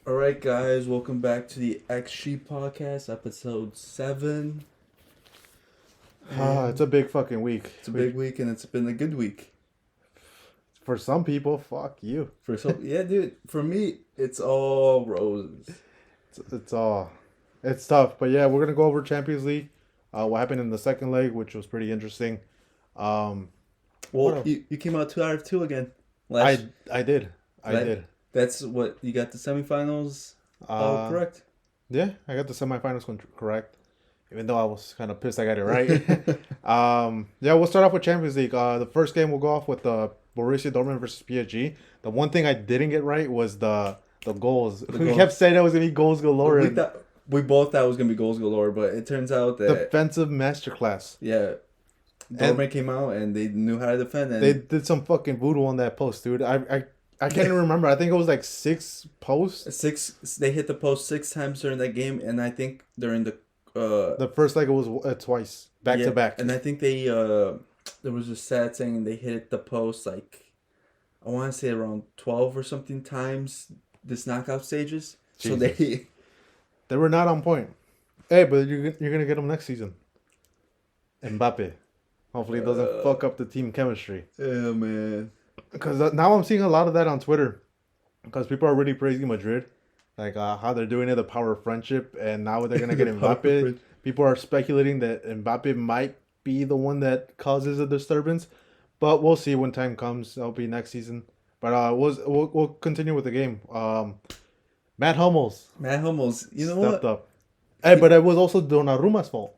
All right, guys, welcome back to the XG podcast, episode 7. It's a big fucking week. It's a big week, and it's been a good week. For some people, fuck you. Yeah, dude. For me, it's all roses. It's tough. But yeah, we're gonna go over Champions League. What happened in the second leg, which was pretty interesting. Well, What you came out 2 out of 2 again. I did. I did. That's what you got the semifinals. Correct. Yeah, I got the semifinals correct. Even though I was kind of pissed I got it right. Yeah, we'll start off with Champions League. The first game we'll go off with Borussia Dortmund versus PSG. The one thing I didn't get right was the goals. We kept saying it was gonna be goals galore. We both thought it was gonna be goals galore, but it turns out that defensive masterclass. Yeah, Dortmund came out and they knew how to defend. And they did some fucking voodoo on that post, dude. I can't even remember. I think it was like 6 posts. They hit the post 6 times during that game, and I think during the first leg it was twice back to back. And I think they there was a stat saying they hit the post like I want to say around 12 or something times this knockout stages. Jesus. So they were not on point. Hey, but you're gonna get them next season. Mbappe. Hopefully it doesn't fuck up the team chemistry. Yeah, man. Because now I'm seeing a lot of that on Twitter. Because people are really praising Madrid. Like how they're doing it, the power of friendship. And now they're going to get Mbappe. People are speculating that Mbappe might be the one that causes a disturbance. But we'll see when time comes. It'll be next season. But we'll continue with the game. Matt Hummels. You know stepped what? up. Hey, but it was also Donnarumma's fault.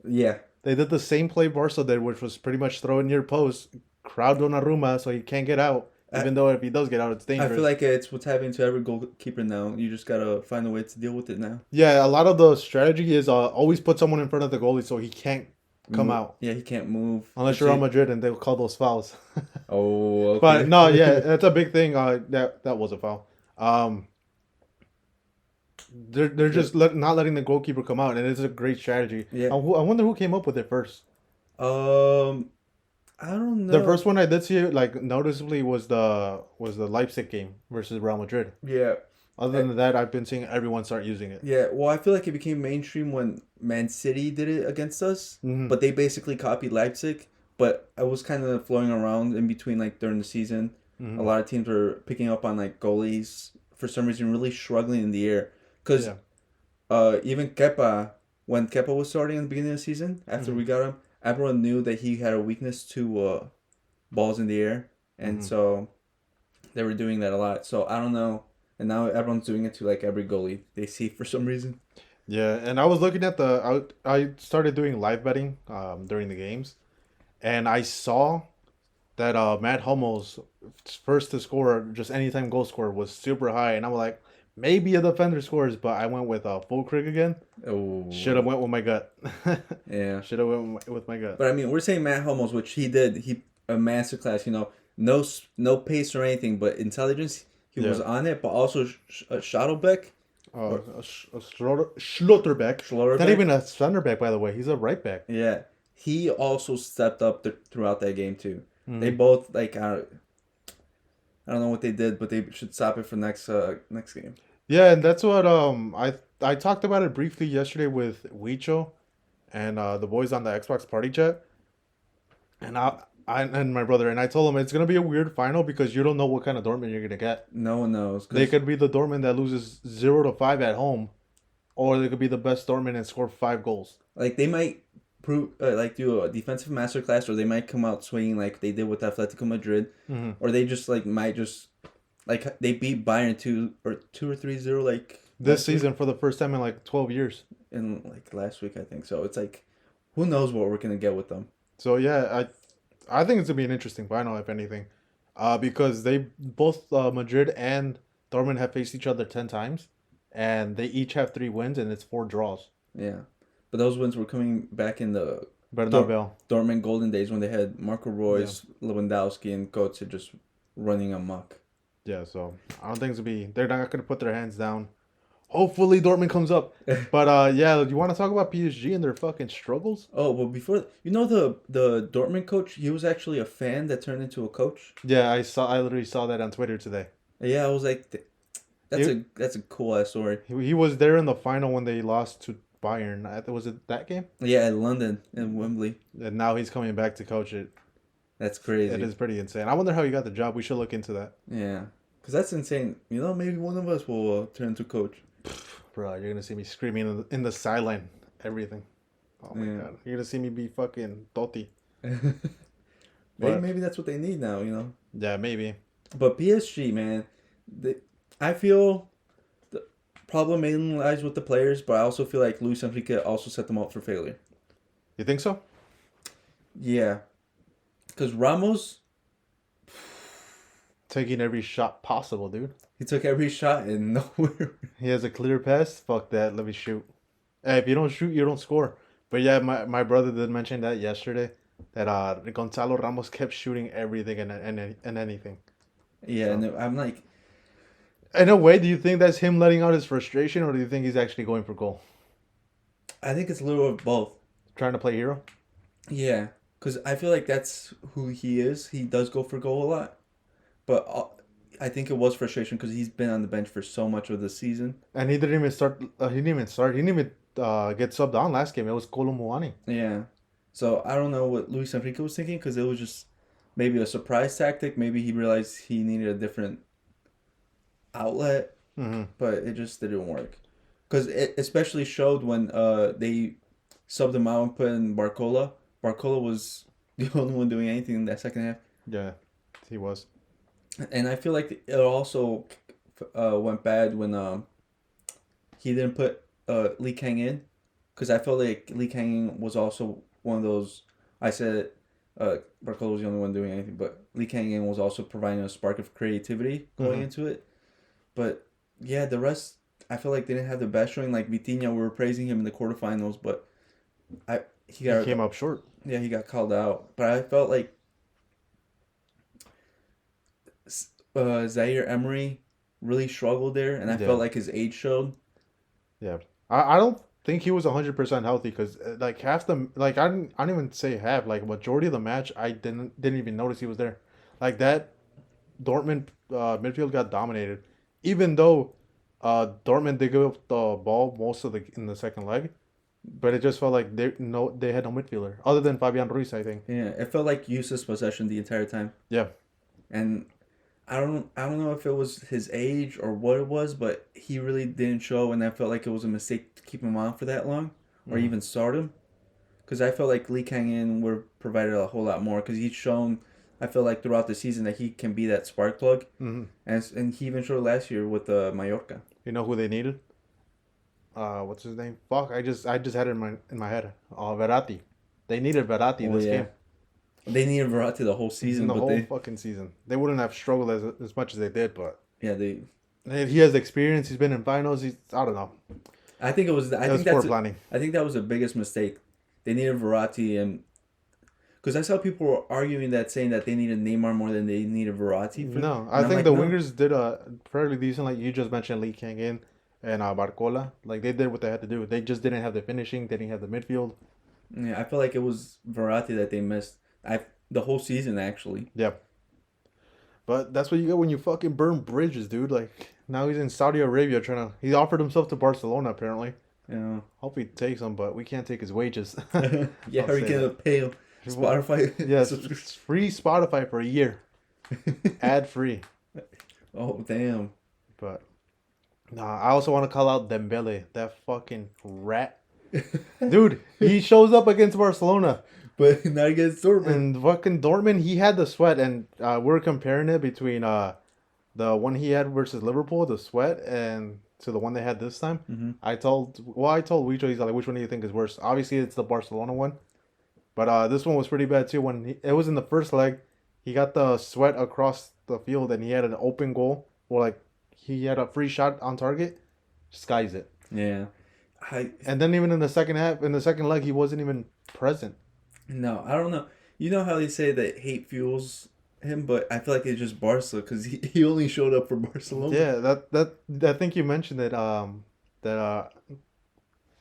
Yeah. They did the same play Barca did, which was pretty much throw it near post, crowd Donnarumma so he can't get out. Even though if he does get out, it's dangerous. I feel like it's what's happening to every goalkeeper now. You just gotta find a way to deal with it now. Yeah, a lot of the strategy is always put someone in front of the goalie so he can't come out. Yeah, he can't move. Unless you're on Madrid and they'll call those fouls. Oh, okay. But no, yeah, that's a big thing. That was a foul. They're just not letting the goalkeeper come out, and it's a great strategy. Yeah. I wonder who came up with it first. I don't know. The first one I did see like noticeably was the Leipzig game versus Real Madrid. Yeah. Other than that, I've been seeing everyone start using it. Yeah, well, I feel like it became mainstream when Man City did it against us, but they basically copied Leipzig. But I was kind of flowing around in between, like during the season. A lot of teams were picking up on like goalies for some reason, really struggling in the air. Because even Kepa, when Kepa was starting in the beginning of the season, after we got him, everyone knew that he had a weakness to balls in the air, and so they were doing that a lot. So I don't know, and now everyone's doing it to like every goalie they see for some reason. Yeah, and I was looking at I started doing live betting during the games, and I saw that Matt Hummels first to score, just anytime goal score was super high, and I'm like, maybe a defender scores, but I went with Fulkrug again. Oh, should have went with my gut. Yeah, should have went with my gut. But I mean, we're saying Matt Hummels, which he did. He a masterclass. You know, no pace or anything, but intelligence. He was on it, but also Schlotterbeck. Schlotterbeck. Not even a center back, by the way. He's a right back. Yeah, he also stepped up throughout that game too. They both like I don't know what they did, but they should stop it for next game. Yeah, and that's what I talked about it briefly yesterday with Wicho and the boys on the Xbox party chat. And I and my brother, and I told him it's gonna be a weird final because you don't know what kind of Dortmund you're gonna get. No one knows. They could be the Dortmund that loses 0-5 at home, or they could be the best Dortmund and score 5 goals. Like they might do a defensive masterclass, or they might come out swinging like they did with Atletico Madrid, or they just might they beat Bayern 2 or 3-0 like this season for the first time in like 12 years. In like last week, I think so. It's like, who knows what we're gonna get with them. So yeah, I think it's gonna be an interesting final if anything, because they both Madrid and Dortmund have faced each other 10 times, and they each have 3 wins and it's 4 draws. Yeah, but those wins were coming back in the Dortmund golden days when they had Marco Reus, Lewandowski, and Götze just running amok. Yeah, so I don't think they're not gonna put their hands down. Hopefully Dortmund comes up. But yeah, you want to talk about PSG and their fucking struggles? Oh, well, before the Dortmund coach, he was actually a fan that turned into a coach. Yeah, I literally saw that on Twitter today. Yeah, I was like, that's a cool ass story. He was there in the final when they lost to Bayern. Was it that game? Yeah, in London in Wembley. And now he's coming back to coach it. That's crazy. It is pretty insane. I wonder how he got the job. We should look into that. Yeah, because that's insane. You know, maybe one of us will turn to coach. Bro, you're gonna see me screaming in the sideline. Everything. Oh my god, you're gonna see me be fucking Totti. Maybe that's what they need now. You know. Yeah, maybe. But PSG, man, I feel the problem mainly lies with the players, but I also feel like Luis Enrique also set them up for failure. You think so? Yeah, because Ramos taking every shot possible, dude. He took every shot and nowhere. He has a clear pass. Fuck that. Let me shoot. Hey, if you don't shoot, you don't score. But yeah, my brother did mention that yesterday. That Gonzalo Ramos kept shooting everything and anything. Yeah, so. And I'm like... In a way, do you think that's him letting out his frustration, or do you think he's actually going for goal? I think it's a little of both. Trying to play hero? Yeah, because I feel like that's who he is. He does go for goal a lot. But I think it was frustration because he's been on the bench for so much of the season. And he didn't even start. He didn't even get subbed on last game. It was Kolo Muani. Yeah. So I don't know what Luis Enrique was thinking because it was just maybe a surprise tactic. Maybe he realized he needed a different outlet. Mm-hmm. But it just didn't work. Because it especially showed when they subbed him out and put in Barcola. Barcola was the only one doing anything in that second half. Yeah, he was. And I feel like it also went bad when he didn't put Lee Kang in, because I felt like Lee Kang was also one of those. I said Barcola was the only one doing anything, but Lee Kang was also providing a spark of creativity going into it. But yeah, the rest I feel like they didn't have the best showing. Like Vitinha, we were praising him in the quarterfinals, but he came up short. Yeah, he got called out. But I felt like Zaire Emery really struggled there, and I felt like his age showed. Yeah, I don't think he was 100% healthy because like half the I don't even say half, like majority of the match I didn't even notice he was there. Like that Dortmund midfield got dominated, even though Dortmund did give up the ball most of in the second leg, but it just felt like they had no midfielder other than Fabian Ruiz, I think. Yeah, it felt like useless possession the entire time. Yeah, and I don't know if it was his age or what it was, but he really didn't show, and I felt like it was a mistake to keep him on for that long, or even start him, because I felt like Lee Kang-in would have provided a whole lot more, because he's shown, I feel like throughout the season that he can be that spark plug, and he even showed last year with Mallorca. You know who they needed? What's his name? Fuck, I just had it in my head. Verratti. They needed Verratti this game. They needed Verratti the whole season. The whole fucking season. They wouldn't have struggled as much as they did, but... Yeah, he has experience. He's been in finals. I don't know. I think it was... I think poor planning. I think that was the biggest mistake. They needed Verratti, and... Because I saw people were arguing that, saying that they needed Neymar more than they needed Verratti. I think the wingers did fairly decent. Like you just mentioned, Lee Kang-in and Barcola. Like they did what they had to do. They just didn't have the finishing. They didn't have the midfield. Yeah, I feel like it was Verratti that they missed. The whole season, actually. Yeah. But that's what you get when you fucking burn bridges, dude. Like, now he's in Saudi Arabia he offered himself to Barcelona, apparently. Yeah. Hope he takes him, but we can't take his wages. Yeah, are you going to pay him? Spotify? Yes, it's free Spotify for a year. Ad free. Oh, damn. But, I also want to call out Dembele. That fucking rat. Dude, he shows up against Barcelona. But not against Dortmund. And fucking Dortmund, he had the sweat, and we're comparing it between the one he had versus Liverpool, the sweat, and to the one they had this time. Mm-hmm. I told Wicho, he's like, which one do you think is worse? Obviously, it's the Barcelona one, but this one was pretty bad too. When it was in the first leg, he got the sweat across the field, and he had an open goal, or like he had a free shot on target, skies it. Yeah, and then even in the second leg, he wasn't even present. No, I don't know. You know how they say that hate fuels him, but I feel like it's just Barca because he only showed up for Barcelona. Yeah, that I think you mentioned that that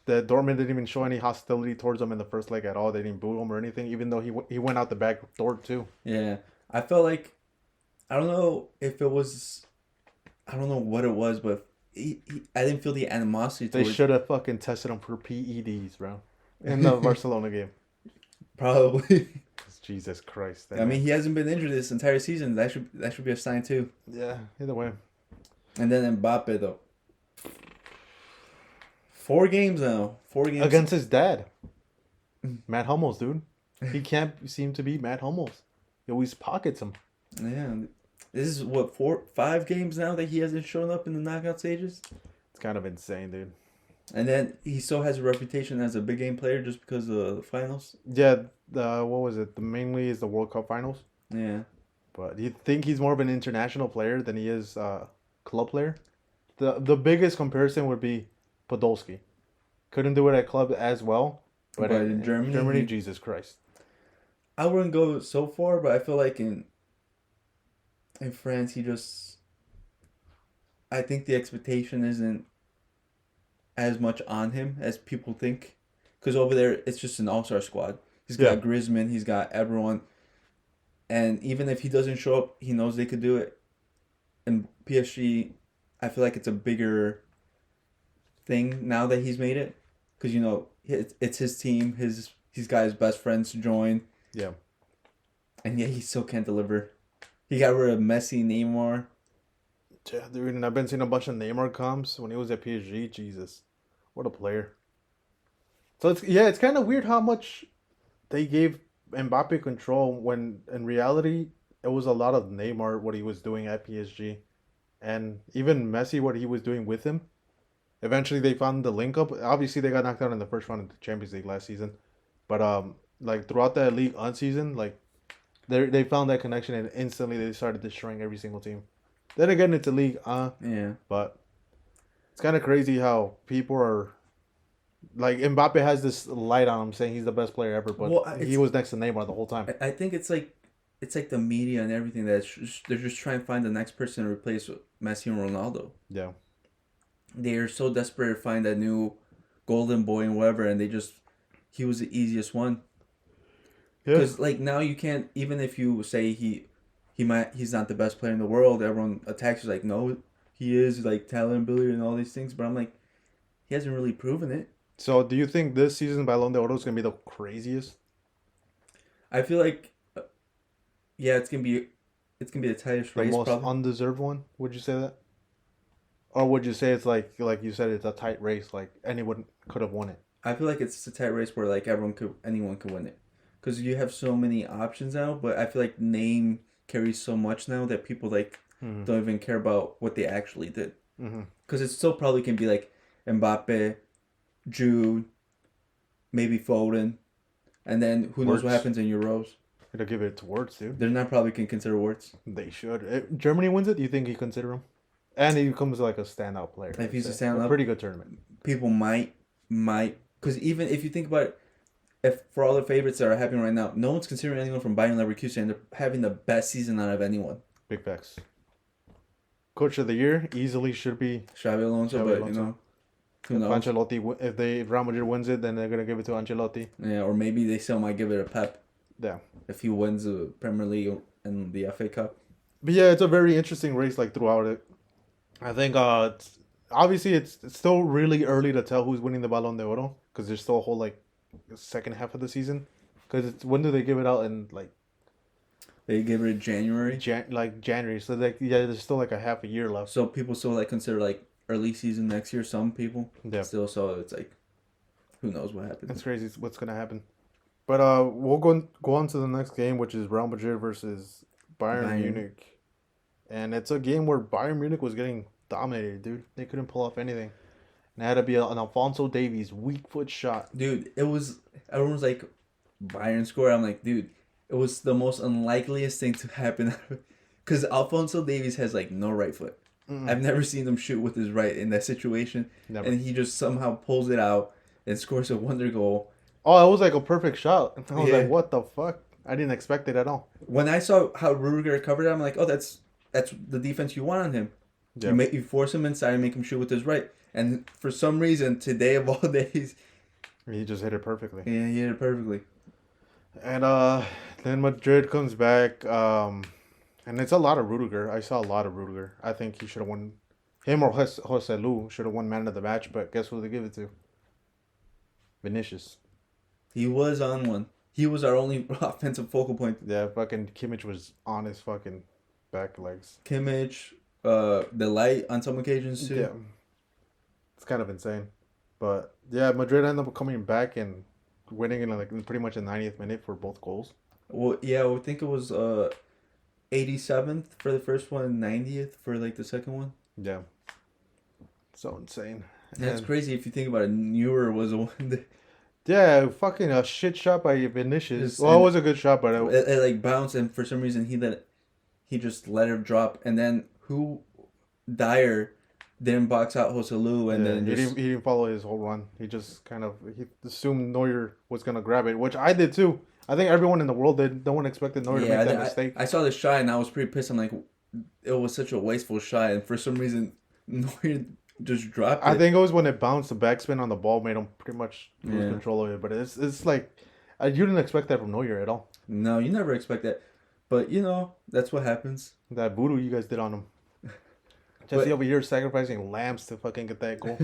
Dortmund didn't even show any hostility towards him in the first leg at all. They didn't boo him or anything, even though he went out the back door too. Yeah, I felt like I don't know if it was. I don't know what it was, but I didn't feel the animosity They towards. should have fucking tested him for PEDs, bro, in the Barcelona game. Probably. Jesus Christ. I mean, he hasn't been injured this entire season. That should be a sign too. Yeah, either way. And then Mbappe though. 4 games now. 4 games Against his dad. Matt Hummels, dude. He can't seem to beat Matt Hummels. He always pockets him. Yeah. This is what 5 games now that he hasn't shown up in the knockout stages. It's kind of insane, dude. And then he still has a reputation as a big game player just because of the finals. Yeah, what was it? Mainly is the World Cup finals. Yeah. But you think he's more of an international player than he is club player? The biggest comparison would be Podolski. Couldn't do it at club as well. But in Germany, Jesus Christ. I wouldn't go so far, but I feel like in France, I think the expectation isn't as much on him as people think. Because over there, it's just an all-star squad. He's got Griezmann, he's got everyone. And even if he doesn't show up, he knows they could do it. And PSG, I feel like it's a bigger thing now that he's made it. Because, it's his team. He's got his best friends to join. Yeah. And yet he still can't deliver. He got rid of Messi, Neymar. Yeah, dude, and I've been seeing a bunch of Neymar comps when he was at PSG. Jesus. What a player. So, it's kind of weird how much they gave Mbappe control when, in reality, it was a lot of Neymar, what he was doing at PSG. And even Messi, what he was doing with him. Eventually, they found the link up. Obviously, they got knocked out in the first round of the Champions League last season. But, throughout that league season, they found that connection and instantly they started destroying every single team. Then again, it's a league, yeah. But it's kind of crazy how people are Mbappe has this light on him saying he's the best player ever, but he was next to Neymar the whole time. I think it's like the media and everything they're just trying to find the next person to replace Messi and Ronaldo. Yeah, they are so desperate to find that new golden boy and whatever, and he was the easiest one. Because now you can't, even if you say he's not the best player in the world, everyone attacks you no, he is, talent, ability, and all these things. But I'm like, he hasn't really proven it. So do you think this season Ballon d'Oro is gonna be the craziest? I feel like, yeah, it's gonna be the tightest race. The most probably. Undeserved one? Would you say that? Or would you say it's like you said, it's a tight race, anyone could have won it? I feel like it's a tight race where anyone could win it. Because you have so many options now, but I feel like name carries so much now that people don't even care about what they actually did. Because it still probably can be Mbappe, Jude, maybe Foden, and then who knows what happens in Euros. They'll give it to Wirtz, dude. They're not probably can consider Wirtz. They should. If Germany wins it, do you think you consider him? And he becomes a standout player. If he's a standout, pretty good tournament. People might, because even if you think about it, if for all the favorites that are happening right now, no one's considering anyone from Bayern Leverkusen, and they're having the best season out of anyone. Big facts. Coach of the year easily should be Xabi Alonso, but who knows? Ancelotti, if Real Madrid wins it, then they're gonna give it to Ancelotti. Yeah, or maybe they still might give it a Pep. Yeah. If he wins the Premier League and the FA Cup. But yeah, it's a very interesting race throughout it. I think obviously it's still really early to tell who's winning the Ballon d'Oro because there's still a whole second half of the season. Because when do they give it out in They give it in January. January. So there's still a half a year left. So people still consider early season next year. Some people. Yeah. Still, so it's who knows what happens. It's crazy what's gonna happen. But we'll go on to the next game, which is Real Madrid versus Bayern Munich. And it's a game where Bayern Munich was getting dominated, dude. They couldn't pull off anything. And it had to be an Alphonso Davies weak foot shot. Everyone was like, Bayern score. I'm like, dude, it was the most unlikeliest thing to happen. Because Alphonso Davies has no right foot. I've never seen him shoot with his right in that situation. Never. And he just somehow pulls it out and scores a wonder goal. Oh, it was a perfect shot. I was like, what the fuck? I didn't expect it at all. When I saw how Rudiger covered it, I'm like, oh, that's the defense you want on him. Yeah. You force him inside and make him shoot with his right. And for some reason, today of all days, he just hit it perfectly. Yeah, he hit it perfectly. And then Madrid comes back, and And it's a lot of Rudiger. I saw a lot of Rudiger. I think he should have won. Him or Jose Lu should have won man of the match, but guess who they give it to? Vinicius. He was on one. He was our only offensive focal point. Yeah, fucking Kimmich was on his fucking back legs. Kimmich, the light on some occasions too. Yeah. It's kind of insane. But yeah, Madrid ended up coming back and winning in pretty much the 90th minute for both goals. Well, yeah, I think it was 87th for the first one and 90th for like the second one. Yeah. So insane. That's crazy if you think about it. Neuer was the one that... Yeah, fucking a shit shot by Vinicius. Well, it was a good shot, but it like bounced, and for some reason he just let it drop, and then Dyer didn't box out Joselu, and then he didn't follow his whole run. He just he assumed Neuer was gonna grab it, which I did too. I think everyone in the world did. No one expected Neuer to make that mistake. I saw the shot and I was pretty pissed. I'm like, it was such a wasteful shot, and for some reason Neuer just dropped it. I think it was when it bounced, the backspin on the ball made him pretty much lose control of it. But it's like, you didn't expect that from Neuer at all. No, you never expect that. But, that's what happens. That voodoo you guys did on him. Jesse over here sacrificing lambs to fucking get that goal.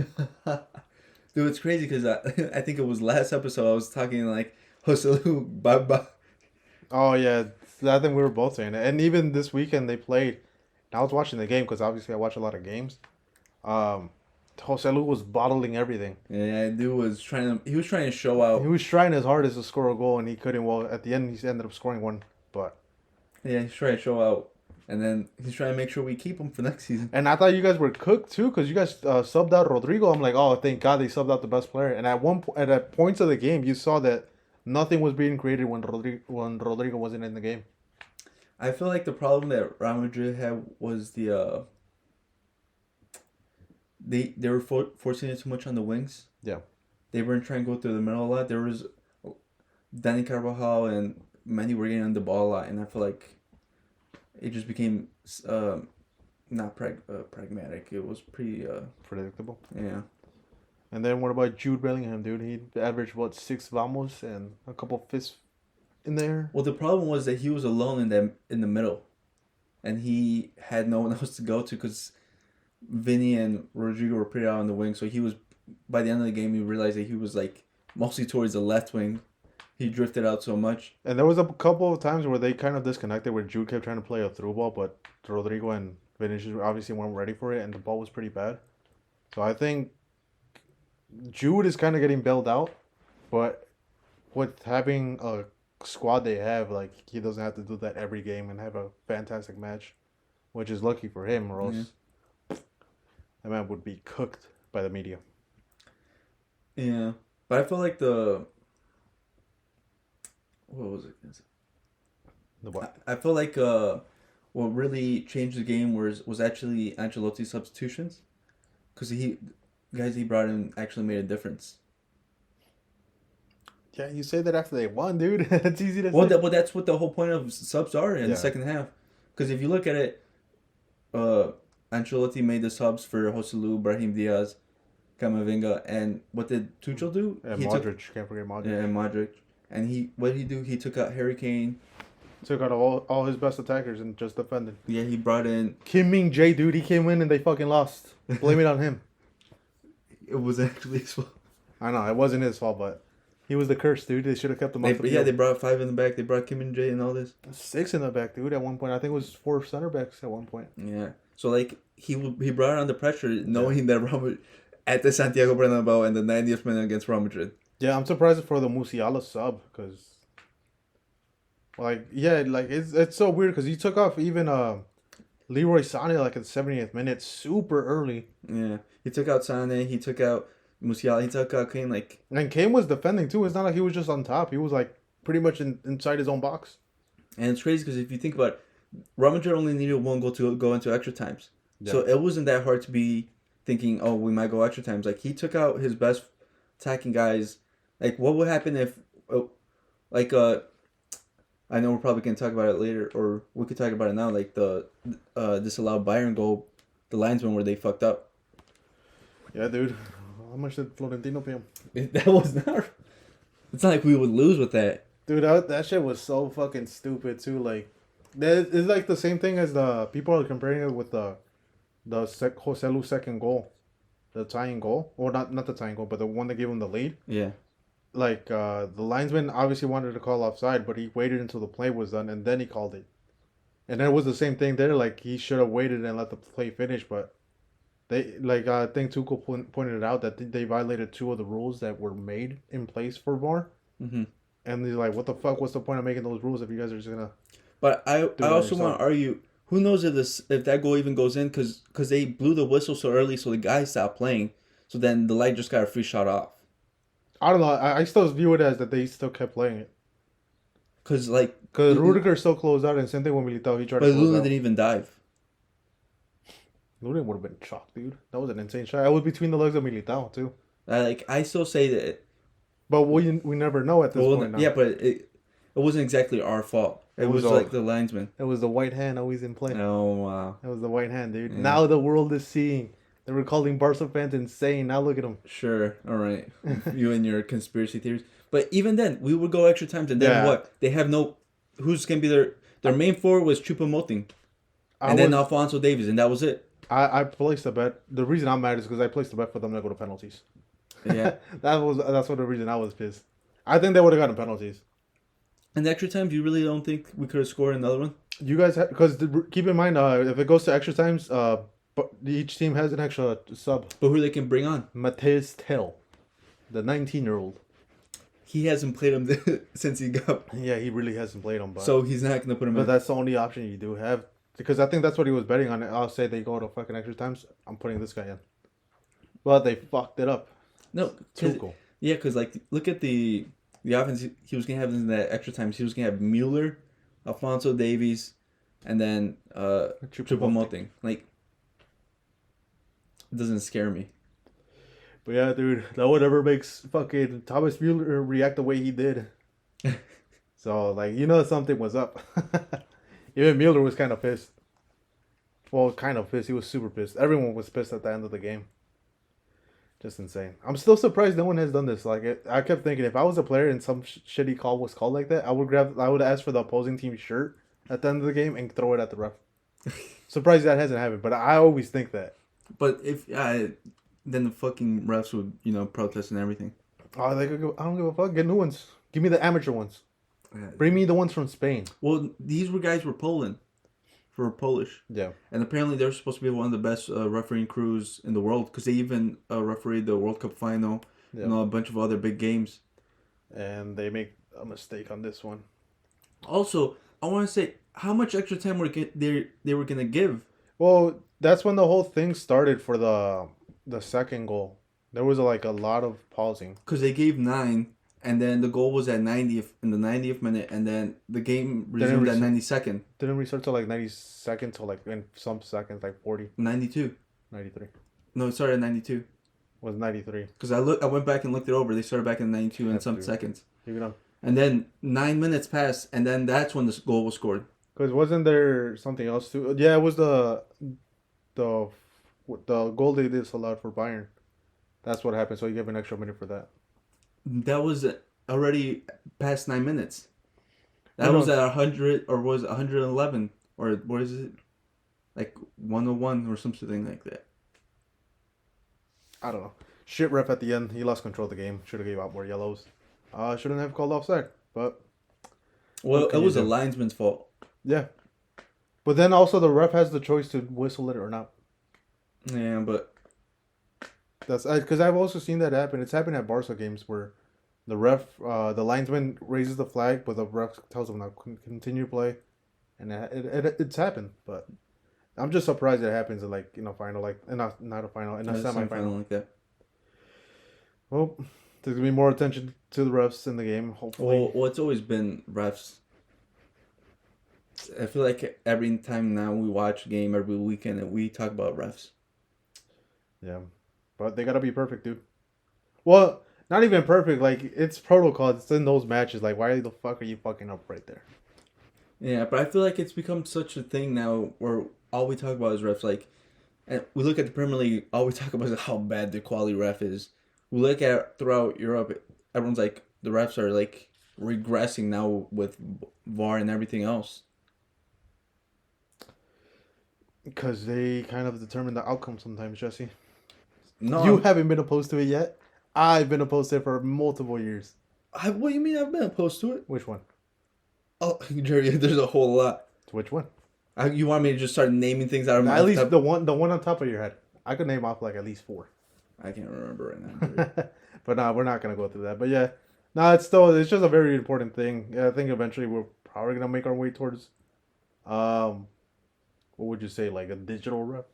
Dude, it's crazy because I think it was last episode I was talking like, Joselu, bye-bye. Oh, yeah. I think we were both saying it. And even this weekend they played. I was watching the game because obviously I watch a lot of games. Joselu was bottling everything. Yeah, dude was trying to show out. He was trying his hardest to score a goal and he couldn't. Well, at the end he ended up scoring one, but yeah, he's trying to show out, and then he's trying to make sure we keep him for next season. And I thought you guys were cooked too because you guys subbed out Rodrigo. I'm like, oh, thank God they subbed out the best player. And at points of the game, you saw that nothing was being created when Rodrigo wasn't in the game. I feel like the problem that Real Madrid had was they were forcing it too much on the wings. Yeah. They weren't trying to go through the middle a lot. There was Dani Carvajal and Mendy were getting on the ball a lot, and I feel like it just became not pragmatic. It was pretty predictable. Yeah. And then what about Jude Bellingham, dude? He averaged 6 vamos and a couple fists in there. Well, the problem was that he was alone in the middle, and he had no one else to go to because Vinny and Rodrigo were pretty out on the wing. So he was, by the end of the game, he realized that he was like mostly towards the left wing. He drifted out so much. And there was a couple of times where they kind of disconnected, where Jude kept trying to play a through ball, but Rodrigo and Vinicius obviously weren't ready for it, and the ball was pretty bad. So I think Jude is kind of getting bailed out, but with having a squad they have, like, he doesn't have to do that every game and have a fantastic match, which is lucky for him, or else that man would be cooked by the media. Yeah, but I feel like what was it? The what? I feel like what really changed the game was actually Ancelotti's substitutions, because he brought in actually made a difference. Yeah, you say that after they won, dude. It's easy to say. Well, that's what the whole point of subs are in the second half. Because if you look at it, Ancelotti made the subs for Joselu, Brahim Diaz, Camavinga, and what did Tuchel do? And Modric. Can't forget Modric. Yeah, and Modric. And what did he do? He took out Harry Kane. Took out all his best attackers and just defended. Yeah, he brought in Kim Min-jae, dude. He came in and they fucking lost. Blame it on him. It was actually his fault. I know, it wasn't his fault, but he was the curse, dude. They should have kept him off the field. They brought 5 in the back. They brought Kim Min-jae and all this. 6 in the back, dude, at one point. I think it was 4 center backs at one point. Yeah. So, like, he brought on the pressure knowing that Real Madrid, at the Santiago Bernabeu and the 90th minute against Real Madrid. Yeah, I'm surprised for the Musiala sub, because, it's so weird, because he took off even Leroy Sané, like, at the 70th minute, super early. Yeah. He took out Sané. He took out Musiala. He took out Kane, like... And Kane was defending, too. It's not like he was just on top. He was, like, pretty much inside his own box. And it's crazy, because if you think about it, Real Madrid only needed one goal to go into extra times. Yeah. So it wasn't that hard to be thinking, oh, we might go extra times. Like, he took out his best attacking guys. Like, what would happen if, I know we're probably going to talk about it later, or we could talk about it now, like the disallowed Bayern goal, the linesman where they fucked up. Yeah, dude. How much did Florentino pay him? That was not... It's not like we would lose with that. Dude, that shit was so fucking stupid, too. Like, It's like the same thing as the people are comparing it with Joselu's second goal, the tying goal, or not the tying goal, but the one that gave him the lead. Yeah. Like the linesman obviously wanted to call offside, but he waited until the play was done and then he called it. And then it was the same thing there. Like he should have waited and let the play finish, but they like I think Tuchel pointed it out that they violated two of the rules that were made in place for VAR. Mm-hmm. And he's like, "What the fuck? What's the point of making those rules if you guys are just gonna?" But I also want to argue. Who knows if that goal even goes in? Because they blew the whistle so early, so the guy stopped playing. So then the light just got a free shot off. I don't know. I still view it as that they still kept playing it. Because Rudiger still closed out, and same thing with Militao. He tried to. But to close Luna out. didn't even dive. Luna would have been shocked, dude. That was an insane shot. It was between the legs of Militao too. I still say that. But we never know at this point now. Yeah, but it wasn't exactly our fault. It was like the linesman. It was the white hand always in play. Oh, wow. It was the white hand, dude. Yeah. Now the world is seeing. They were calling Barca fans insane. Now look at them. Sure. All right. You and your conspiracy theories. But even then, we would go extra times. And then what? They have no... Who's going to be their main forward was Choupo-Moting. And then Alphonso Davies. And that was it. I placed a bet. The reason I'm mad is because I placed a bet for them to go to penalties. Yeah. That's what the reason I was pissed. I think they would have gotten penalties. And extra times, you really don't think we could have scored another one? You guys, because keep in mind, if it goes to extra times, but each team has an extra sub. But who they can bring on? Mateus Tell, the 19-year-old. He hasn't played him since he got... Yeah, he really hasn't played him. But, so he's not going to put him in. But that's the only option you do have. Because I think that's what he was betting on. I'll say they go to fucking extra times. I'm putting this guy in. But they fucked it up. No. Tuchel. Yeah, because look at the offense he was going to have in that extra times. He was going to have Mueller, Alphonso Davies, and then Choupo-Moting. It doesn't scare me. But yeah, dude, that whatever makes fucking Thomas Mueller react the way he did. So, something was up. Even Mueller was kind of pissed. Well, kind of pissed. He was super pissed. Everyone was pissed at the end of the game. Just insane. I'm still surprised no one has done this. I kept thinking, if I was a player and some shitty call was called like that, I would ask for the opposing team's shirt at the end of the game and throw it at the ref. Surprised that hasn't happened, but I always think that. But if then the fucking refs would protest and everything. Oh, I don't give a fuck. Get new ones. Give me the amateur ones. Bring me the ones from Spain. Well, these guys were Polish. Yeah. And apparently they're supposed to be one of the best refereeing crews in the world because they even refereed the World Cup final and a bunch of other big games. And they make a mistake on this one. Also, I want to say, how much extra time they were going to give? Well, that's when the whole thing started for the second goal. There was a lot of pausing. Because they gave 9, and then the goal was at 90th in the 90th minute, and then the game resumed at 92nd. Didn't restart till 92nd till in some seconds, 40. 92. 93. No, it started at 92. Was 93. Because I went back and looked it over. They started back in 92 and some seconds. Keep it on. And then 9 minutes passed, and then that's when the goal was scored. Because wasn't there something else too? Yeah, it was the goal they disallowed for Bayern. That's what happened. So you gave an extra minute for that. That was already past 9 minutes. That was at 100 or was it 111 or what is it? 101 or something like that. I don't know. Shit ref at the end. He lost control of the game. Should have gave out more yellows. Shouldn't have called offside. But well, it was a linesman's fault. Yeah. But then also the ref has the choice to whistle it or not. Yeah, but that's because I've also seen that happen. It's happened at Barca games where the the linesman raises the flag, but the ref tells him not to continue to play, and it's happened. But I'm just surprised it happens in final, not a final, in a semifinal like that. Well, there's gonna be more attention to the refs in the game. Hopefully. Well, it's always been refs. I feel like every time now we watch a game every weekend and we talk about refs. Yeah, but they gotta be perfect, dude. Well, not even perfect. It's protocol. It's in those matches. Why the fuck are you fucking up right there? Yeah, but I feel like it's become such a thing now where all we talk about is refs. And we look at the Premier League, all we talk about is how bad the quality ref is. We look at throughout Europe, everyone's the refs are regressing now with VAR and everything else. Because they kind of determine the outcome sometimes, Jesse. No, You haven't been opposed to it yet. I've been opposed to it for multiple years. What do you mean I've been opposed to it? Which one? Oh, Jerry, there's a whole lot. Which one? You want me to just start naming things out of my At least the one on top of your head. I could name off like at least 4. I can't remember right now. But no, we're not gonna go through that. But yeah, no, it's just a very important thing. Yeah, I think eventually we're probably gonna make our way towards, what would you say, like a digital rep?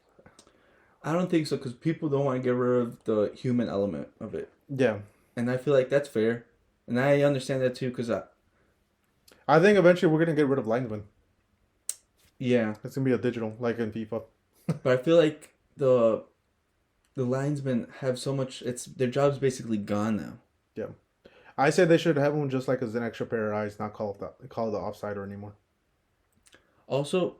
I don't think so because people don't want to get rid of the human element of it. Yeah, and I feel like that's fair, and I understand that too because I think eventually we're gonna get rid of linesmen. Yeah, it's gonna be a digital like in FIFA. But I feel like the linesmen have so much. It's their job's basically gone now. Yeah, I say they should have them just like as an extra pair of eyes, not call it the offsider anymore. Also,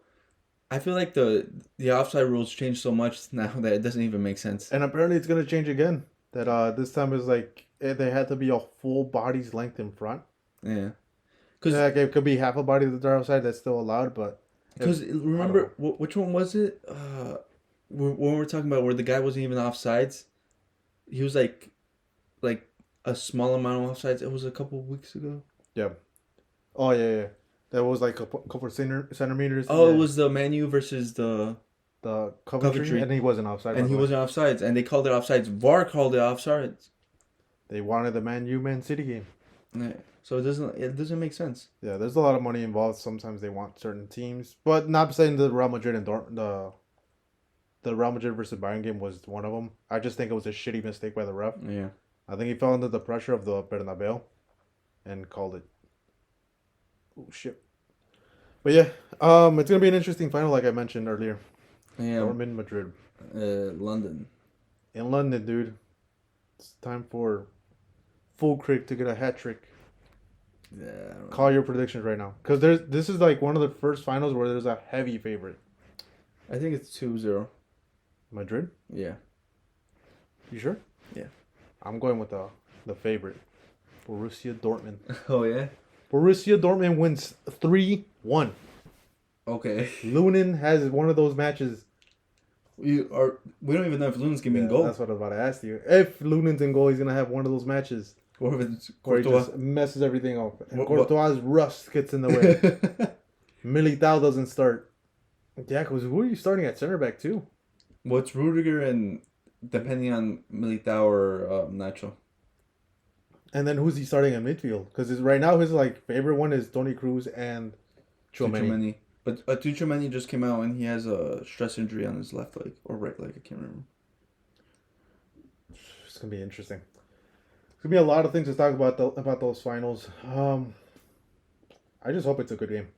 I feel like the offside rules changed so much now that it doesn't even make sense. And apparently it's gonna change again. That this time is like they had to be a full body's length in front. Yeah, because like it could be half a body that they're outside. That's still allowed, but because remember which one was it? When we're talking about where the guy wasn't even offsides, he was like a small amount of offsides. It was a couple of weeks ago. Yeah. Oh yeah. That was like a couple of centimeters. Oh, yeah. It was the Man U versus the Coventry, and he wasn't offside. And he wasn't offsides, and they called it offsides. VAR called it offsides. They wanted the Man U Man City game. Yeah. So it doesn't make sense. Yeah, there's a lot of money involved. Sometimes they want certain teams, but not saying the Real Madrid and the Real Madrid versus Bayern game was one of them. I just think it was a shitty mistake by the ref. Yeah. I think he fell under the pressure of the Bernabeu and called it. Oh shit. But yeah, it's gonna be an interesting final, like I mentioned earlier. Yeah. Dortmund, Madrid. London. In London, dude. It's time for Full Crick to get a hat trick. Yeah. Call your predictions right now, because this is like one of the first finals where there's a heavy favorite. I think it's 2-0. Madrid? Yeah. You sure? Yeah. I'm going with the favorite, Borussia Dortmund. Oh yeah. Borussia Dortmund wins 3-1. Okay. Lunin has one of those matches. We don't even know if Lunin's gonna be in goal. That's what I was about to ask you. If Lunin's in goal, he's gonna have one of those matches. Or if it's Courtois. Where he just messes everything up. And Courtois' rust gets in the way. Militao doesn't start. Yeah, because who are you starting at center back too? Well, it's Rudiger and depending on Militao or Nacho. And then who's he starting in midfield? Because right now his like favorite one is Toni Kroos and Tchouaméni. But Tchouaméni just came out and he has a stress injury on his left leg or right leg. I can't remember. It's gonna be interesting. There's gonna be a lot of things to talk about those finals. I just hope it's a good game,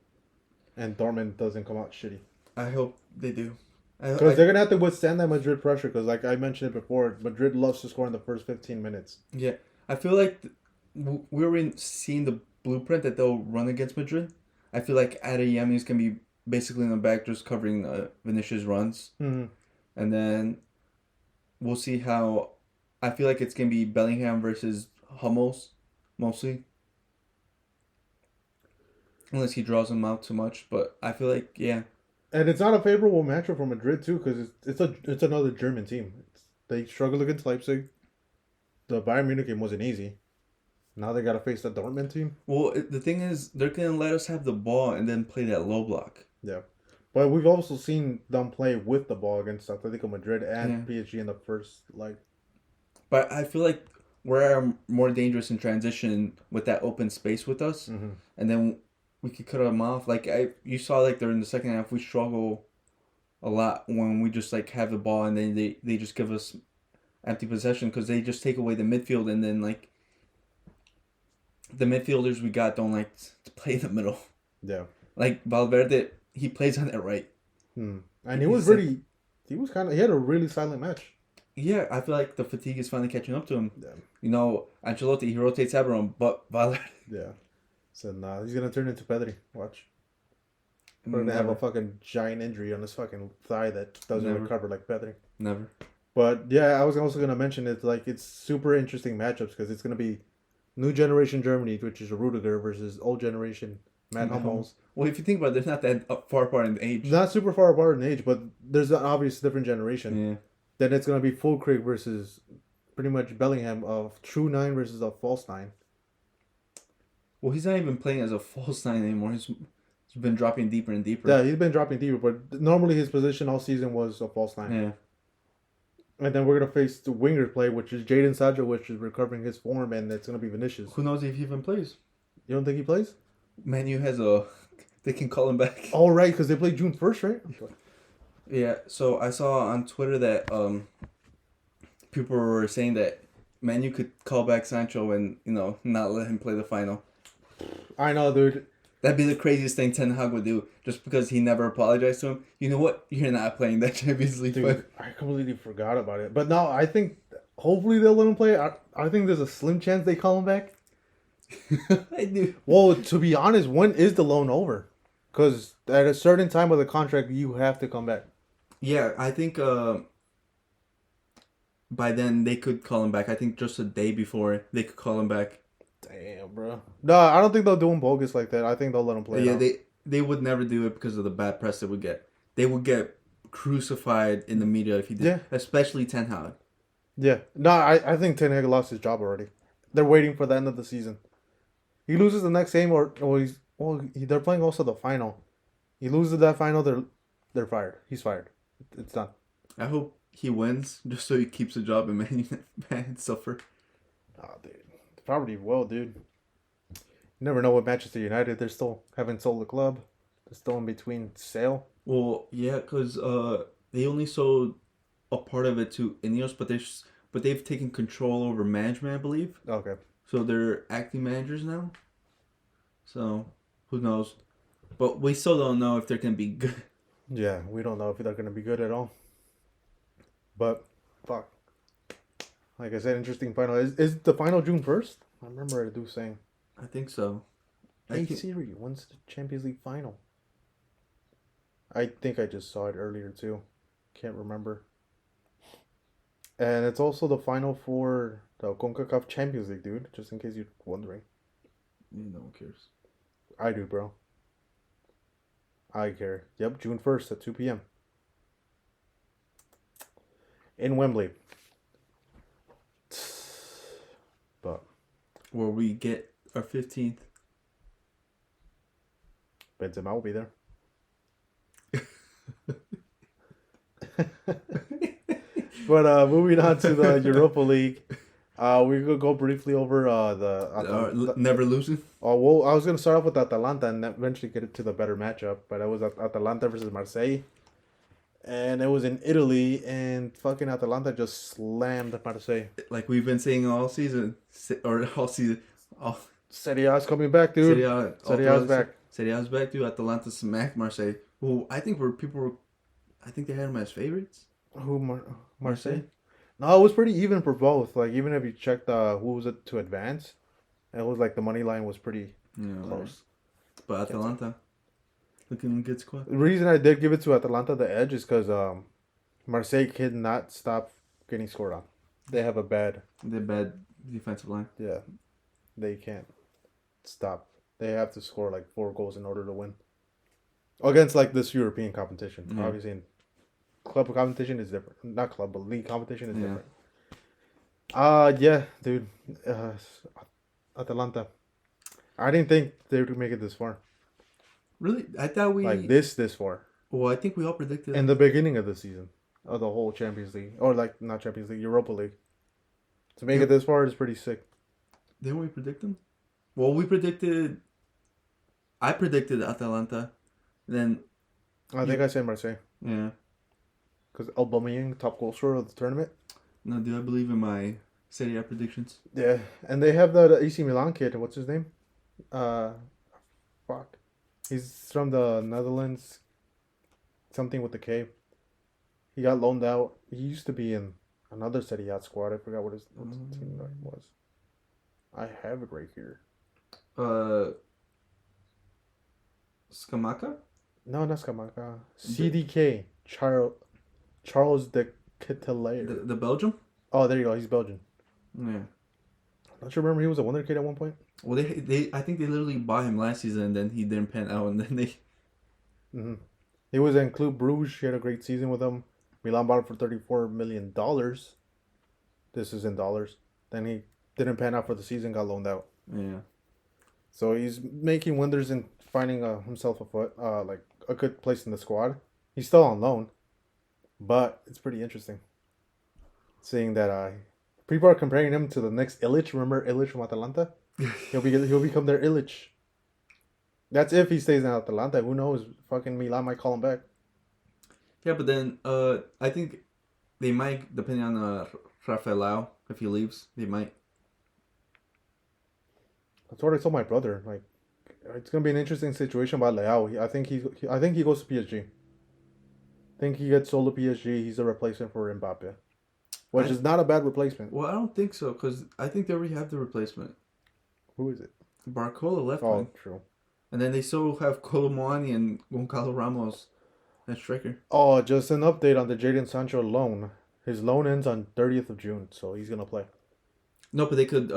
and Dortmund doesn't come out shitty. I hope they do. Because they're gonna have to withstand that Madrid pressure. Because like I mentioned it before, Madrid loves to score in the first 15 minutes. Yeah, I feel like we're seeing the blueprint that they'll run against Madrid. I feel like Adeyemi is gonna be basically in the back, just covering Vinicius runs, and then we'll see how. I feel like it's gonna be Bellingham versus Hummels, mostly. Unless he draws him out too much, but I feel like yeah. And it's not a favorable matchup for Madrid too, because it's another German team. They struggled against Leipzig. The Bayern Munich game wasn't easy. Now they gotta face the Dortmund team. Well, the thing is, they're gonna let us have the ball and then play that low block. Yeah, but we've also seen them play with the ball against Atletico Madrid and PSG in the first leg. But I feel like we're more dangerous in transition with that open space with us, and then we could cut them off. Like you saw, like during the second half, we struggle a lot when we just like have the ball and then they just give us empty possession because they just take away the midfield and then like the midfielders we got don't like to play in the middle. Yeah, like Valverde, he plays on that right, and he was really, he had a really silent match. Yeah, I feel like the fatigue is finally catching up to him. Yeah. You know, Ancelotti, he rotates everyone, but Valverde. Yeah. So, he's going to turn into Pedri. Watch. He's going to have a fucking giant injury on his fucking thigh that doesn't recover like Pedri. Never. But, yeah, I was also going to mention it's super interesting matchups because it's going to be new generation Germany, which is Rudiger, versus old generation Matt Hummels, Well, if you think about it, they're not that far apart in age. Not super far apart in age, but there's an obvious different generation. Yeah. Then it's gonna be full Craig versus pretty much Bellingham of true 9 versus a false 9. Well, he's not even playing as a false 9 anymore. He's been dropping deeper and deeper. Yeah, he's been dropping deeper, but normally his position all season was a false 9. Yeah. And then we're gonna face the winger play, which is Jadon Sancho, which is recovering his form, and it's gonna be Vinicius. Who knows if he even plays? You don't think he plays? Manu has they can call him back. Oh, right, because they play June 1st, right? Yeah, so I saw on Twitter that people were saying that Manu could call back Sancho and, not let him play the final. I know, dude. That'd be the craziest thing Ten Hag would do, just because he never apologized to him. You know what? You're not playing that Champions League. Dude, I completely forgot about it. But no, I think hopefully they'll let him play. I think there's a slim chance they call him back. I do. Well, to be honest, when is the loan over? Because at a certain time of the contract, you have to come back. Yeah, I think by then they could call him back. I think just a day before they could call him back. Damn, bro. No, I don't think they'll do him bogus like that. I think they'll let him play. Yeah, they would never do it because of the bad press they would get. They would get crucified in the media if he did. Yeah. Especially Ten Hag. Yeah. No, I think Ten Hag lost his job already. They're waiting for the end of the season. He loses the next game, they're playing also the final. He loses that final, they're fired. He's fired. It's done. I hope he wins just so he keeps a job and Man suffer. Oh, dude. Probably will, dude. You never know with Manchester United. They're still haven't sold the club. They're still in between sale. Well, yeah, because they only sold a part of it to Ineos, but they've taken control over management, I believe. Okay. So they're acting managers now. So who knows? But we still don't know if they're gonna be good. Yeah, we don't know if they're gonna be good at all. But fuck. Like I said, interesting final. Is the final June 1st? I remember Edu saying. I think so. Hey Siri, when's the Champions League final? I think I just saw it earlier too. Can't remember. And it's also the final for the CONCACAF Champions League, dude. Just in case you're wondering. No one cares. I do, bro. I care. Yep, June 1st at 2 p.m. in Wembley. But where we get our 15th. Benzema will be there. But moving on to the Europa League, we could go briefly over never losing. Oh well, I was gonna start off with Atalanta and eventually get to the better matchup, but it was Atalanta versus Marseille, and it was in Italy, and fucking Atalanta just slammed Marseille. Like we've been saying all season, Serie A's coming back, dude. Serie A's back. Serie A's back, dude. Atalanta smacked Marseille. Well, I think I think they had them as favorites. Who, Marseille? No, it was pretty even for both. Like, even if you checked who was it to advance, it was like the money line was pretty close. But Atalanta, looking good squad. The reason I did give it to Atalanta the edge is because Marseille cannot stop getting scored on. They have a bad defensive line. Yeah, they can't stop. They have to score like 4 goals in order to win. Against like this European competition. Mm-hmm. Obviously, in club competition is different. Not club, but league competition is different. Yeah, dude. Atalanta. I didn't think they would make it this far. Really? I thought we... Like this far. Well, I think we all predicted... In the beginning of the season. Of the whole Champions League. Or like, not Champions League, Europa League. To make it this far is pretty sick. Didn't we predict them? Well, I predicted Atalanta. Then... I think I said Marseille. Yeah. Because Aubameyang, top goal scorer of the tournament. No, do I believe in my Serie A predictions? Yeah, and they have the AC Milan kid. What's his name? Fuck. He's from the Netherlands. Something with the K. He got loaned out. He used to be in another Serie A squad. I forgot what his team name was. I have it right here. Scamacca? No, not Scamacca. CDK. Charles de Ketelaere. The Belgium? Oh, there you go. He's Belgian. Yeah. Don't you remember he was a wonder kid at one point? Well, they I think they literally bought him last season, and then he didn't pan out, and then they. Mm-hmm. He was in Club Bruges. He had a great season with them. Milan bought him for $34 million. This is in dollars. Then he didn't pan out for the season, got loaned out. Yeah. So he's making wonders and finding himself like a good place in the squad. He's still on loan, but it's pretty interesting seeing that people are comparing him to the next Illich. Remember Illich from Atalanta? He'll become their Illich. That's if he stays in Atalanta. Who knows? Fucking Milan might call him back. Yeah, but then I think they might, depending on Rafael, if he leaves, they might. That's what I told my brother. Like, it's gonna be an interesting situation about Leao. I think he goes to PSG. I think he gets sold to PSG. He's a replacement for Mbappe, which is not a bad replacement. Well, I don't think so, because I think they already have the replacement. Who is it? Barcola left. Oh, true. And then they still have Colomwani and Goncalo Ramos as striker. Oh, just an update on the Jadon Sancho loan. His loan ends on 30th of June, so he's gonna play. No, but they could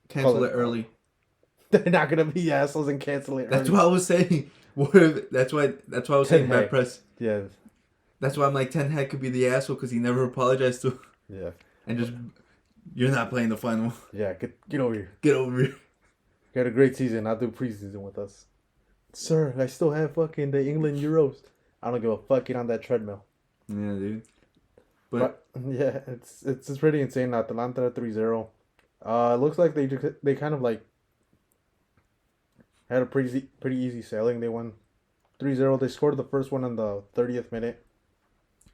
cancel it early. They're not gonna be assholes and cancel it. That's what I was saying. What if, that's why I was saying bad press. Yeah. That's why I'm like, Ten Hag could be the asshole because he never apologized to. Yeah. And just, you're not playing the final. Yeah, get over here. Get over here. You had a great season. I'll do preseason with us. Sir, I still have fucking the England Euros. I don't give a fuck. Get on that treadmill. Yeah, dude. But yeah, it's pretty insane. Atalanta 3-0. It looks like they kind of like had a pretty easy sailing. They won 3-0. They scored the first one in the 30th minute.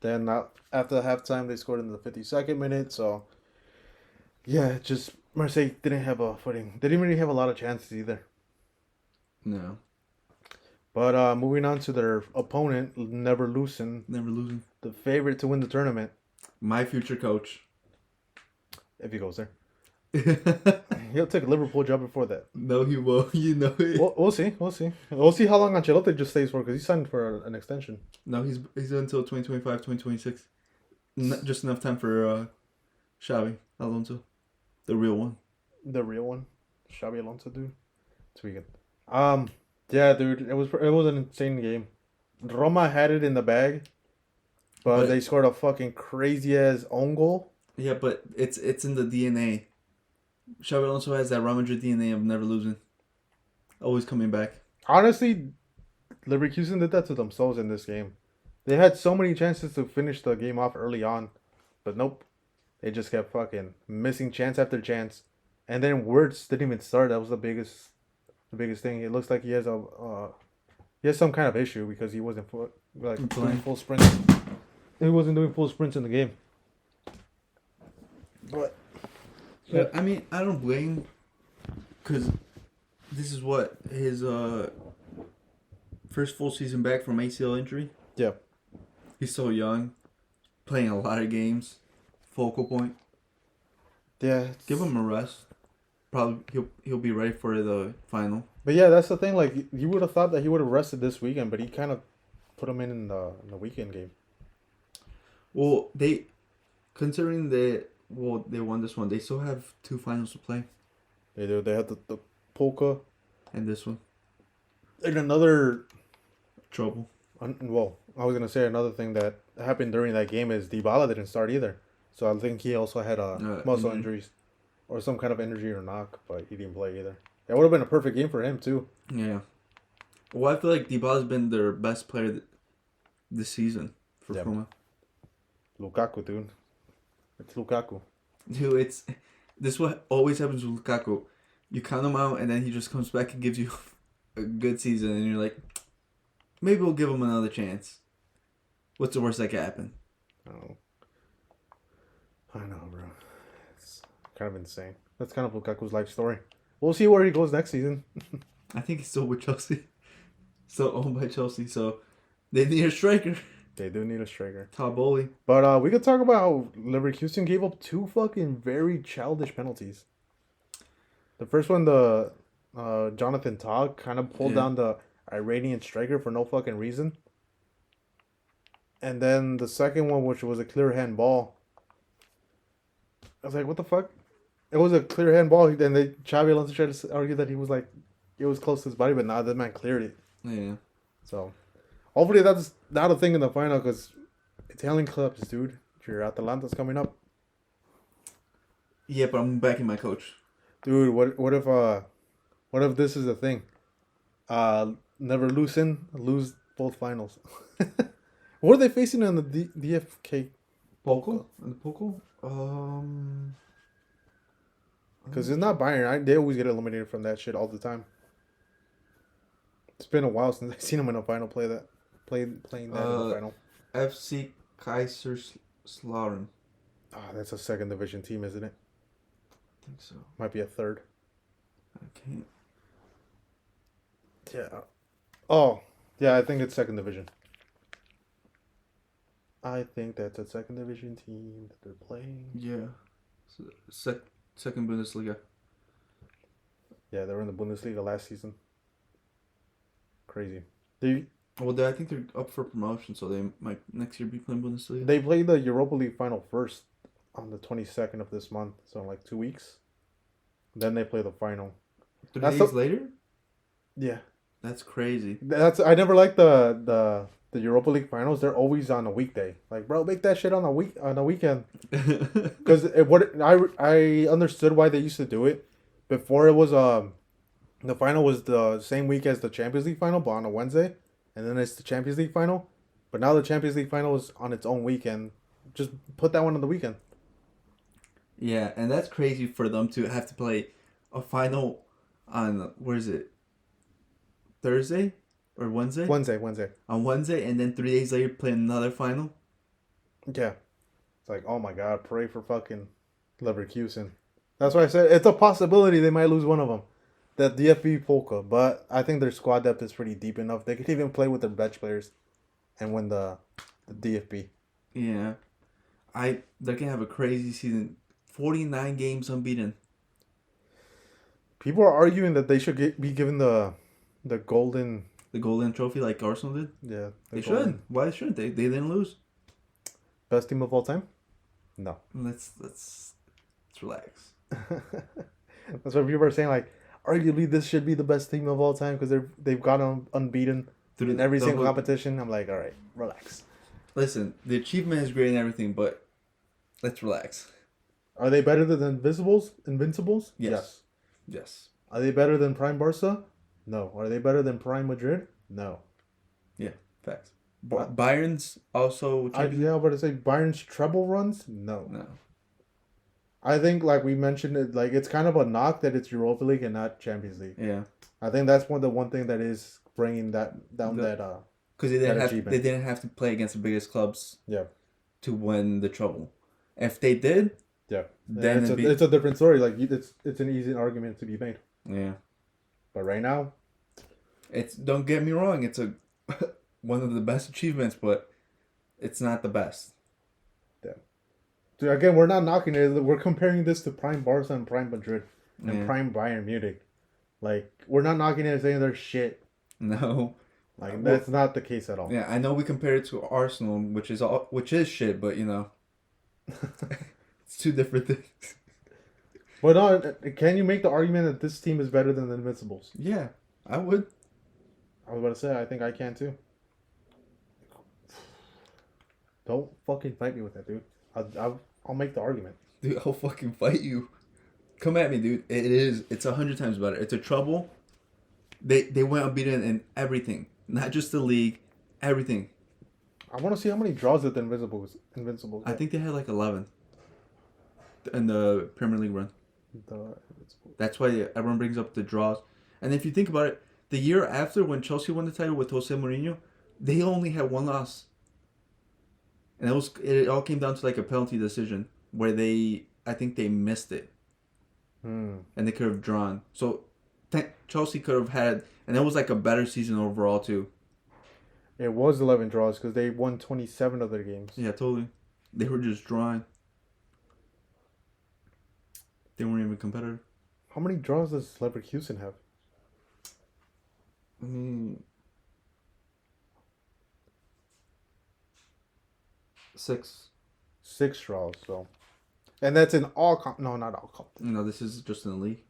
Then after halftime, they scored in the 52nd minute. So yeah, just Marseille didn't have a footing. They didn't really have a lot of chances either. No. But moving on to their opponent, never losing, the favorite to win the tournament. My future coach. If he goes there. He'll take a Liverpool job before that. No, he won't. You know it. We'll see. We'll see how long Ancelotti just stays for, because he signed for an extension. No, he's until 2025, 2026. Just enough time for Xabi Alonso. The real one. The real one. Xabi Alonso, dude. It's weekend. Yeah, dude. It was an insane game. Roma had it in the bag, but they scored a fucking crazy-ass own goal. Yeah, but it's in the DNA. Xabi Alonso has that Real Madrid DNA of never losing. Always coming back. Honestly, Leverkusen did that to themselves in this game. They had so many chances to finish the game off early on, but nope. They just kept fucking missing chance after chance. And then Wirtz didn't even start. That was the biggest thing. It looks like he has some kind of issue because he wasn't doing full sprints. He wasn't doing full sprints in the game. But yeah, I mean, I don't blame, because this is what his first full season back from ACL injury. Yeah, he's so young, playing a lot of games, focal point. Yeah, give him a rest. Probably he'll be ready for the final. But yeah, that's the thing. Like, you would have thought that he would have rested this weekend, but he kind of put him in the weekend game. Well, considering they won this one, they still have 2 finals to play. They do. They had the Polka and this one. And another trouble. Well, I was gonna say another thing that happened during that game is Dybala didn't start either. So I think he also had muscle injuries or some kind of injury or knock, but he didn't play either. That would have been a perfect game for him too. Yeah. Well, I feel like Dybala's been their best player this season for Roma. Lukaku, dude. It's Lukaku. Dude, this is what always happens with Lukaku. You count him out, and then he just comes back and gives you a good season, and you're like, maybe we'll give him another chance. What's the worst that could happen? I know, bro. It's kind of insane. That's kind of Lukaku's life story. We'll see where he goes next season. I think he's still with Chelsea. Still owned by Chelsea, so they need a striker. They do need a striker. Taboli. But we could talk about how Leverkusen gave up 2 fucking very childish penalties. The first one, the Jonathan Tah kind of pulled down the Iranian striker for no fucking reason. And then the second one, which was a clear hand ball. I was like, what the fuck? it was a clear handball. And they Xavi Alonso tried to argue that he was like, it was close to his body, but nah, the man cleared it. Yeah. So hopefully that's not a thing in the final because Italian clubs, dude. Your Atalanta's coming up, Yeah, but I'm backing my coach. dude. What if this is a thing? Never lose both finals. What are they facing in the DFK? Poco? And the Poco? Because it's not Bayern. They always get eliminated from that shit all the time. It's been a while since I've seen them in a final playing that in the final. FC Kaiserslautern. Ah, that's a second division team, isn't it? I think so. Might be a third. I can't. Yeah. Oh, yeah. I think it's second division. I think that's a second division team that they're playing. Yeah. Second Bundesliga. Yeah, they were in the Bundesliga last season. Crazy. Well, I think they're up for promotion, so they might next year be playing Bundesliga. They play the Europa League final first on the 22nd of this month, so in like 2 weeks. Then they play the final. 3 days later? Yeah. That's crazy. I never liked the Europa League finals. They're always on a weekday. Like, bro, make that shit on a weekend. Because I understood why they used to do it. Before it was the final was the same week as the Champions League final, but on a Wednesday, and then it's the Champions League final. But now the Champions League final is on its own weekend. Just put that one on the weekend. Yeah, and that's crazy for them to have to play a final on, where is it? Thursday or Wednesday? Wednesday. On Wednesday, and then 3 days later play another final? Yeah. It's like, oh my God, pray for fucking Leverkusen. That's why I said it's a possibility they might lose one of them. The DFB Polka, but I think their squad depth is pretty deep enough. They could even play with their bench players and win the DFB. Yeah. They're going to have a crazy season. 49 games unbeaten. People are arguing that they should be given the golden... The golden trophy like Arsenal did? Yeah. They should. Why shouldn't they? They didn't lose. Best team of all time? No. Let's relax. That's what people are saying, like, arguably this should be the best team of all time because they've gone unbeaten in every single competition. I'm like, all right, relax. Listen, the achievement is great and everything, but let's relax. Are they better than Invincibles? Yes. Are they better than Prime Barca? No. Are they better than Prime Madrid? No. Yeah, facts. Bayern's also... I was about to say Bayern's treble runs? No. I think, like we mentioned, it's kind of a knock that it's Europa League and not Champions League. Yeah. I think that's one thing that is bringing that down because they didn't have to play against the biggest clubs. Yeah. To win the treble. If they did... Yeah. Then it's a different story. Like it's an easy argument to be made. Yeah. But right now, don't get me wrong, it's one of the best achievements, but it's not the best. Yeah. So again, we're not knocking it. We're comparing this to Prime Barca and Prime Madrid and Prime Bayern Munich. Like, we're not knocking it and saying they're shit. No. Like, that's not the case at all. Yeah, I know we compare it to Arsenal, which is shit, but it's two different things. But can you make the argument that this team is better than the Invincibles? Yeah, I would. I was about to say, I think I can too. Don't fucking fight me with that, dude. I'll make the argument. Dude, I'll fucking fight you. Come at me, dude. It's 100 times better. It's a trouble. They went unbeaten in everything. Not just the league, everything. I want to see how many draws did the Invincibles I think they had like 11 in the Premier League run. That's why everyone brings up the draws. And if you think about it, the year after when Chelsea won the title with Jose Mourinho, they only had one loss. And it all came down to like a penalty decision where I think they missed it. And they could have drawn. So Chelsea could have had, and it was like a better season overall too. It was 11 draws because they won 27 of their games. Yeah, totally. They were just drawing. They weren't even competitive. How many draws does Leverkusen have? I mean, 6. 6 draws, so And that's in all no, not all competitions. No, this is just in the league.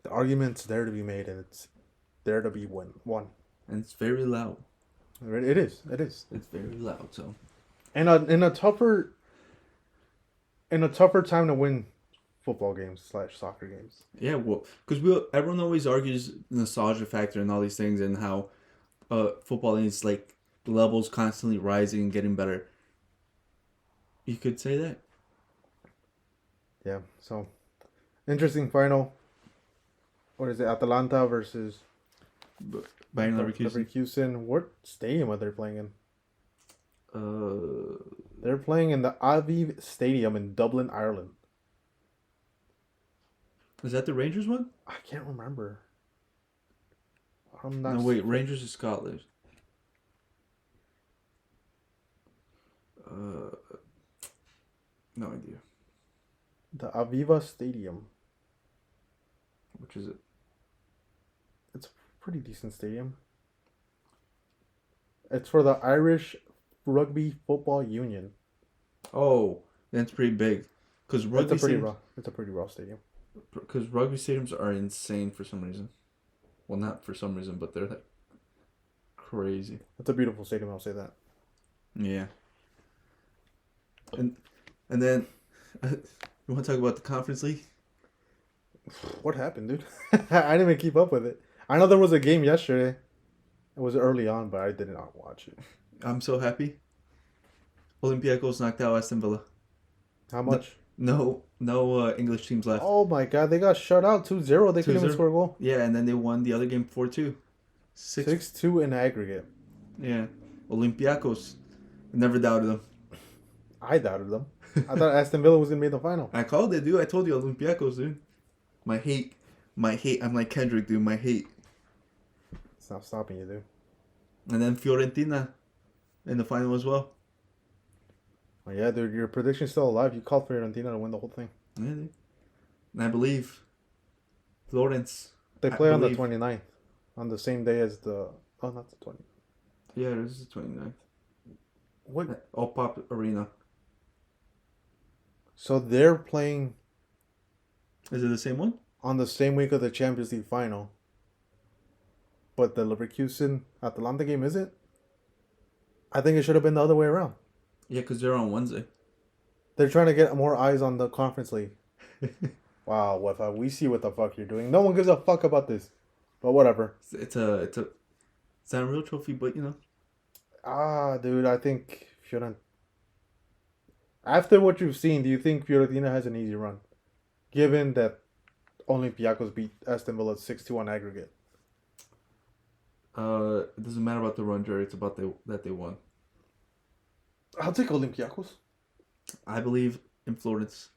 The argument's there to be made, and it's there to be won. And it's very loud. It is. It is. It's very loud. So. And in a tougher time to win football games / soccer games. Yeah, well, because everyone always argues nostalgia factor and all these things and how football is like the levels constantly rising and getting better. You could say that. Yeah. So interesting final. What is it? Atalanta versus Bayern Leverkusen. Leverkusen. What stadium are they playing in? They're playing in the Aviv Stadium in Dublin, Ireland. Is that the Rangers one? I can't remember. I'm not. No, wait. Rangers is Scotland. No idea. The Aviva Stadium. Which is it? It's a pretty decent stadium. It's for the Irish Rugby Football Union. Oh, that's pretty big. Because rugby It's a pretty raw stadium. Because rugby stadiums are insane for some reason. Well, not for some reason, but they're like crazy. It's a beautiful stadium. I'll say that. Yeah. And then, you want to talk about the Conference League? What happened, dude? I didn't even keep up with it. I know there was a game yesterday. It was early on, but I did not watch it. I'm so happy. Olympiacos knocked out Aston Villa. How much? No English teams left. Oh my god, they got shut out 2-0. They couldn't even score a goal. Yeah, and then they won the other game 4-2. 6-2 in aggregate. Yeah. Olympiacos. Never doubted them. I doubted them. I thought Aston Villa was going to be in the final. I called it, dude. I told you Olympiacos, dude. My hate. I'm like Kendrick, dude. My hate. It's not stopping you, dude. And then Fiorentina in the final as well. Oh, yeah, dude. Your prediction's still alive. You called Fiorentina to win the whole thing. Yeah, dude. And I believe Florence. They play on the 29th. On the same day as the... Oh, not the 20th. Yeah, this is the 29th. What? All Pop Arena. So they're playing... Is it the same one? On the same week of the Champions League final. But the Leverkusen Atalanta game isn't? I think it should have been the other way around. Yeah, because they're on Wednesday. They're trying to get more eyes on the Conference League. Wow, we see what the fuck you're doing. No one gives a fuck about this. But whatever. It's not a real trophy, but you know. Dude, I think Fiorentina... After what you've seen, do you think Fiorentina has an easy run? Given that Olympiacos beat Aston Villa 6-2 on aggregate. It doesn't matter about the run, Jerry. It's about that they won. I'll take Olympiacos. I believe in Florence.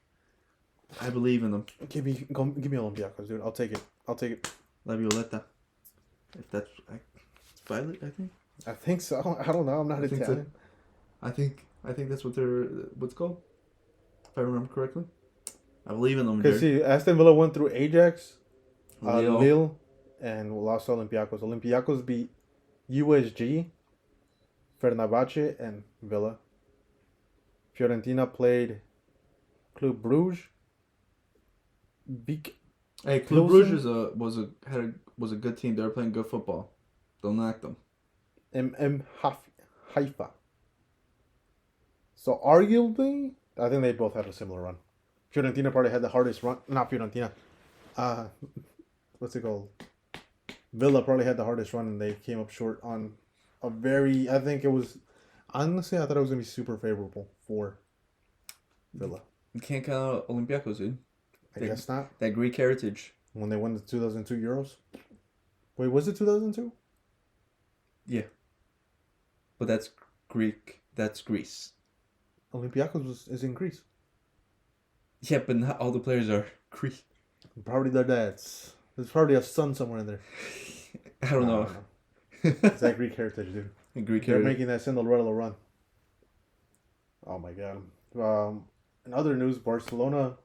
I believe in them. Give me Olympiacos, dude. I'll take it. La Violeta. If that's... it's Violet, I think. I think so. I don't know. I'm not Italian. I think that's what's called. If I remember correctly. I believe in them. Because see, Aston Villa went through Ajax, Lille, and lost to Olympiacos. Olympiacos beat USG, Fenerbahce, and Villa. Fiorentina played Club Brugge. Hey, Club Brugge was a good team. They were playing good football. Don't knock them. Haifa. So arguably, I think they both had a similar run. Fiorentina probably had the hardest run. Not Fiorentina. What's it called? Villa probably had the hardest run, and they came up short on a very... I think it was... Honestly, I thought it was going to be super favorable for Villa. You can't count out Olympiacos, dude. I guess not. That Greek heritage. When they won the 2002 Euros. Wait, was it 2002? Yeah. But that's Greek. That's Greece. Olympiacos is in Greece. Yeah, but not all the players are Greek. Probably their dads. There's probably a son somewhere in there. I don't know. It's that Greek heritage, dude. They're making that Cinderella run. Oh my god. In other news, Barcelona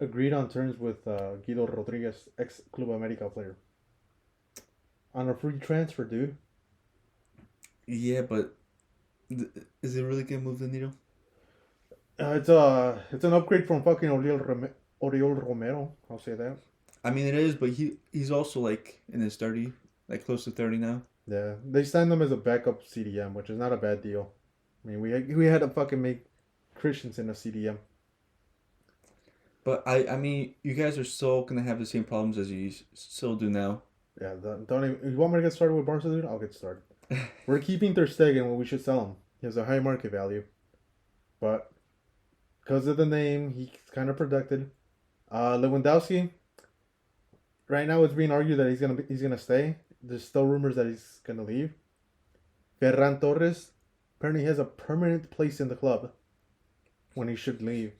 agreed on terms with Guido Rodriguez, ex-Club America player. On a free transfer, dude. Yeah, but is it really gonna move the needle? It's an upgrade from fucking Oriol Romero. I'll say that. I mean, it is, but he's also like in his 30, like close to 30 now. Yeah, they signed him as a backup CDM, which is not a bad deal. I mean, we had to fucking make Christensen a CDM. But I mean, you guys are still gonna have the same problems as you still do now. Yeah, don't even. You want me to get started with Barca, dude? I'll get started. We're keeping Ter Stegen when we should sell him. He has a high market value, but because of the name, he's kind of protected. Lewandowski, right now it's being argued that he's gonna stay. There's still rumors that he's gonna leave. Ferran Torres, apparently he has a permanent place in the club when he should leave.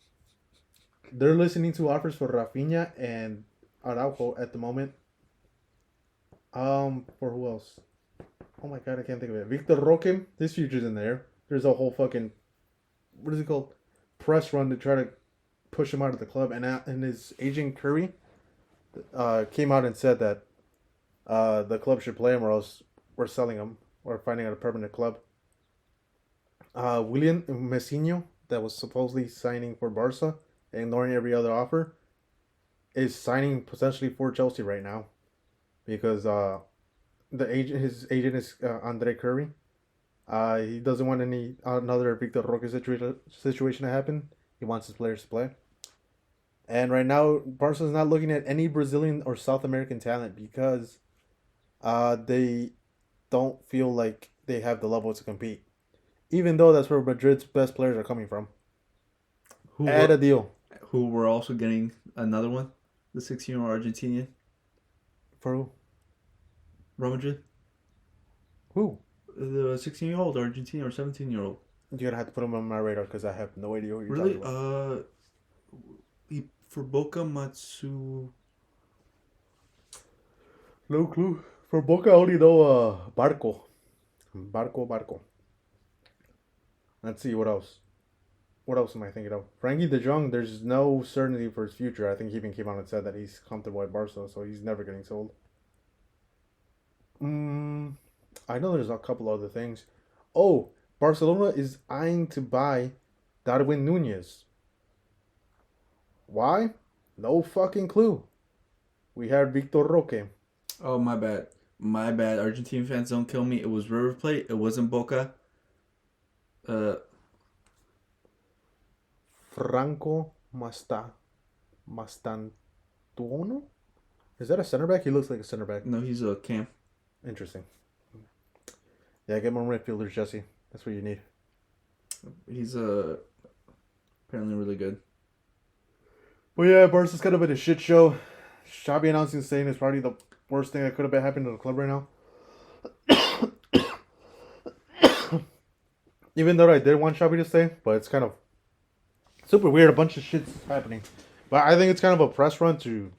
They're listening to offers for Rafinha and Araujo at the moment. For who else? Oh my god, I can't think of it. Victor Roque, his future's in there. There's a whole fucking, what is it called? Press run to try to push him out of the club. And his agent Curry came out and said that the club should play him or else we're selling him or finding out a permanent club. William Messinho, that was supposedly signing for Barca, ignoring every other offer, is signing potentially for Chelsea right now because his agent is Andre Curry. He doesn't want another Victor Roque situation to happen. He wants his players to play. And right now, Barca's not looking at any Brazilian or South American talent because they don't feel like they have the level to compete. Even though that's where Madrid's best players are coming from. Add a deal. Who we're also getting another one, the 16-year-old Argentinian. For who? Real Madrid. Who? The 16-year-old Argentinian or 17-year-old. You're gonna have to put him on my radar because I have no idea what you're really? talking about. For Boca Matsu. No clue. For Boca, I only know Barco. Barco. Let's see, what else? What else am I thinking of? Frankie de Jong, there's no certainty for his future. I think he even came out and said that he's comfortable at Barca, so he's never getting sold. I know there's a couple other things. Oh, Barcelona is eyeing to buy Darwin Nunez. Why? No fucking clue. We had Victor Roque. Oh, my bad. My bad. Argentine fans, don't kill me. It was River Plate. It wasn't Boca. Franco Mastantuono? Is that a center back? He looks like a center back. No, he's a cam. Interesting. Yeah, get more midfielders, Jesse. That's what you need. He's apparently really good. Well, yeah, Barca's kind of in a shit show. Xabi announcing saying it's probably the worst thing that could have been happening to the club right now. Even though I did want Xabi to stay, but it's kind of super weird. A bunch of shit's happening. But I think it's kind of a press run to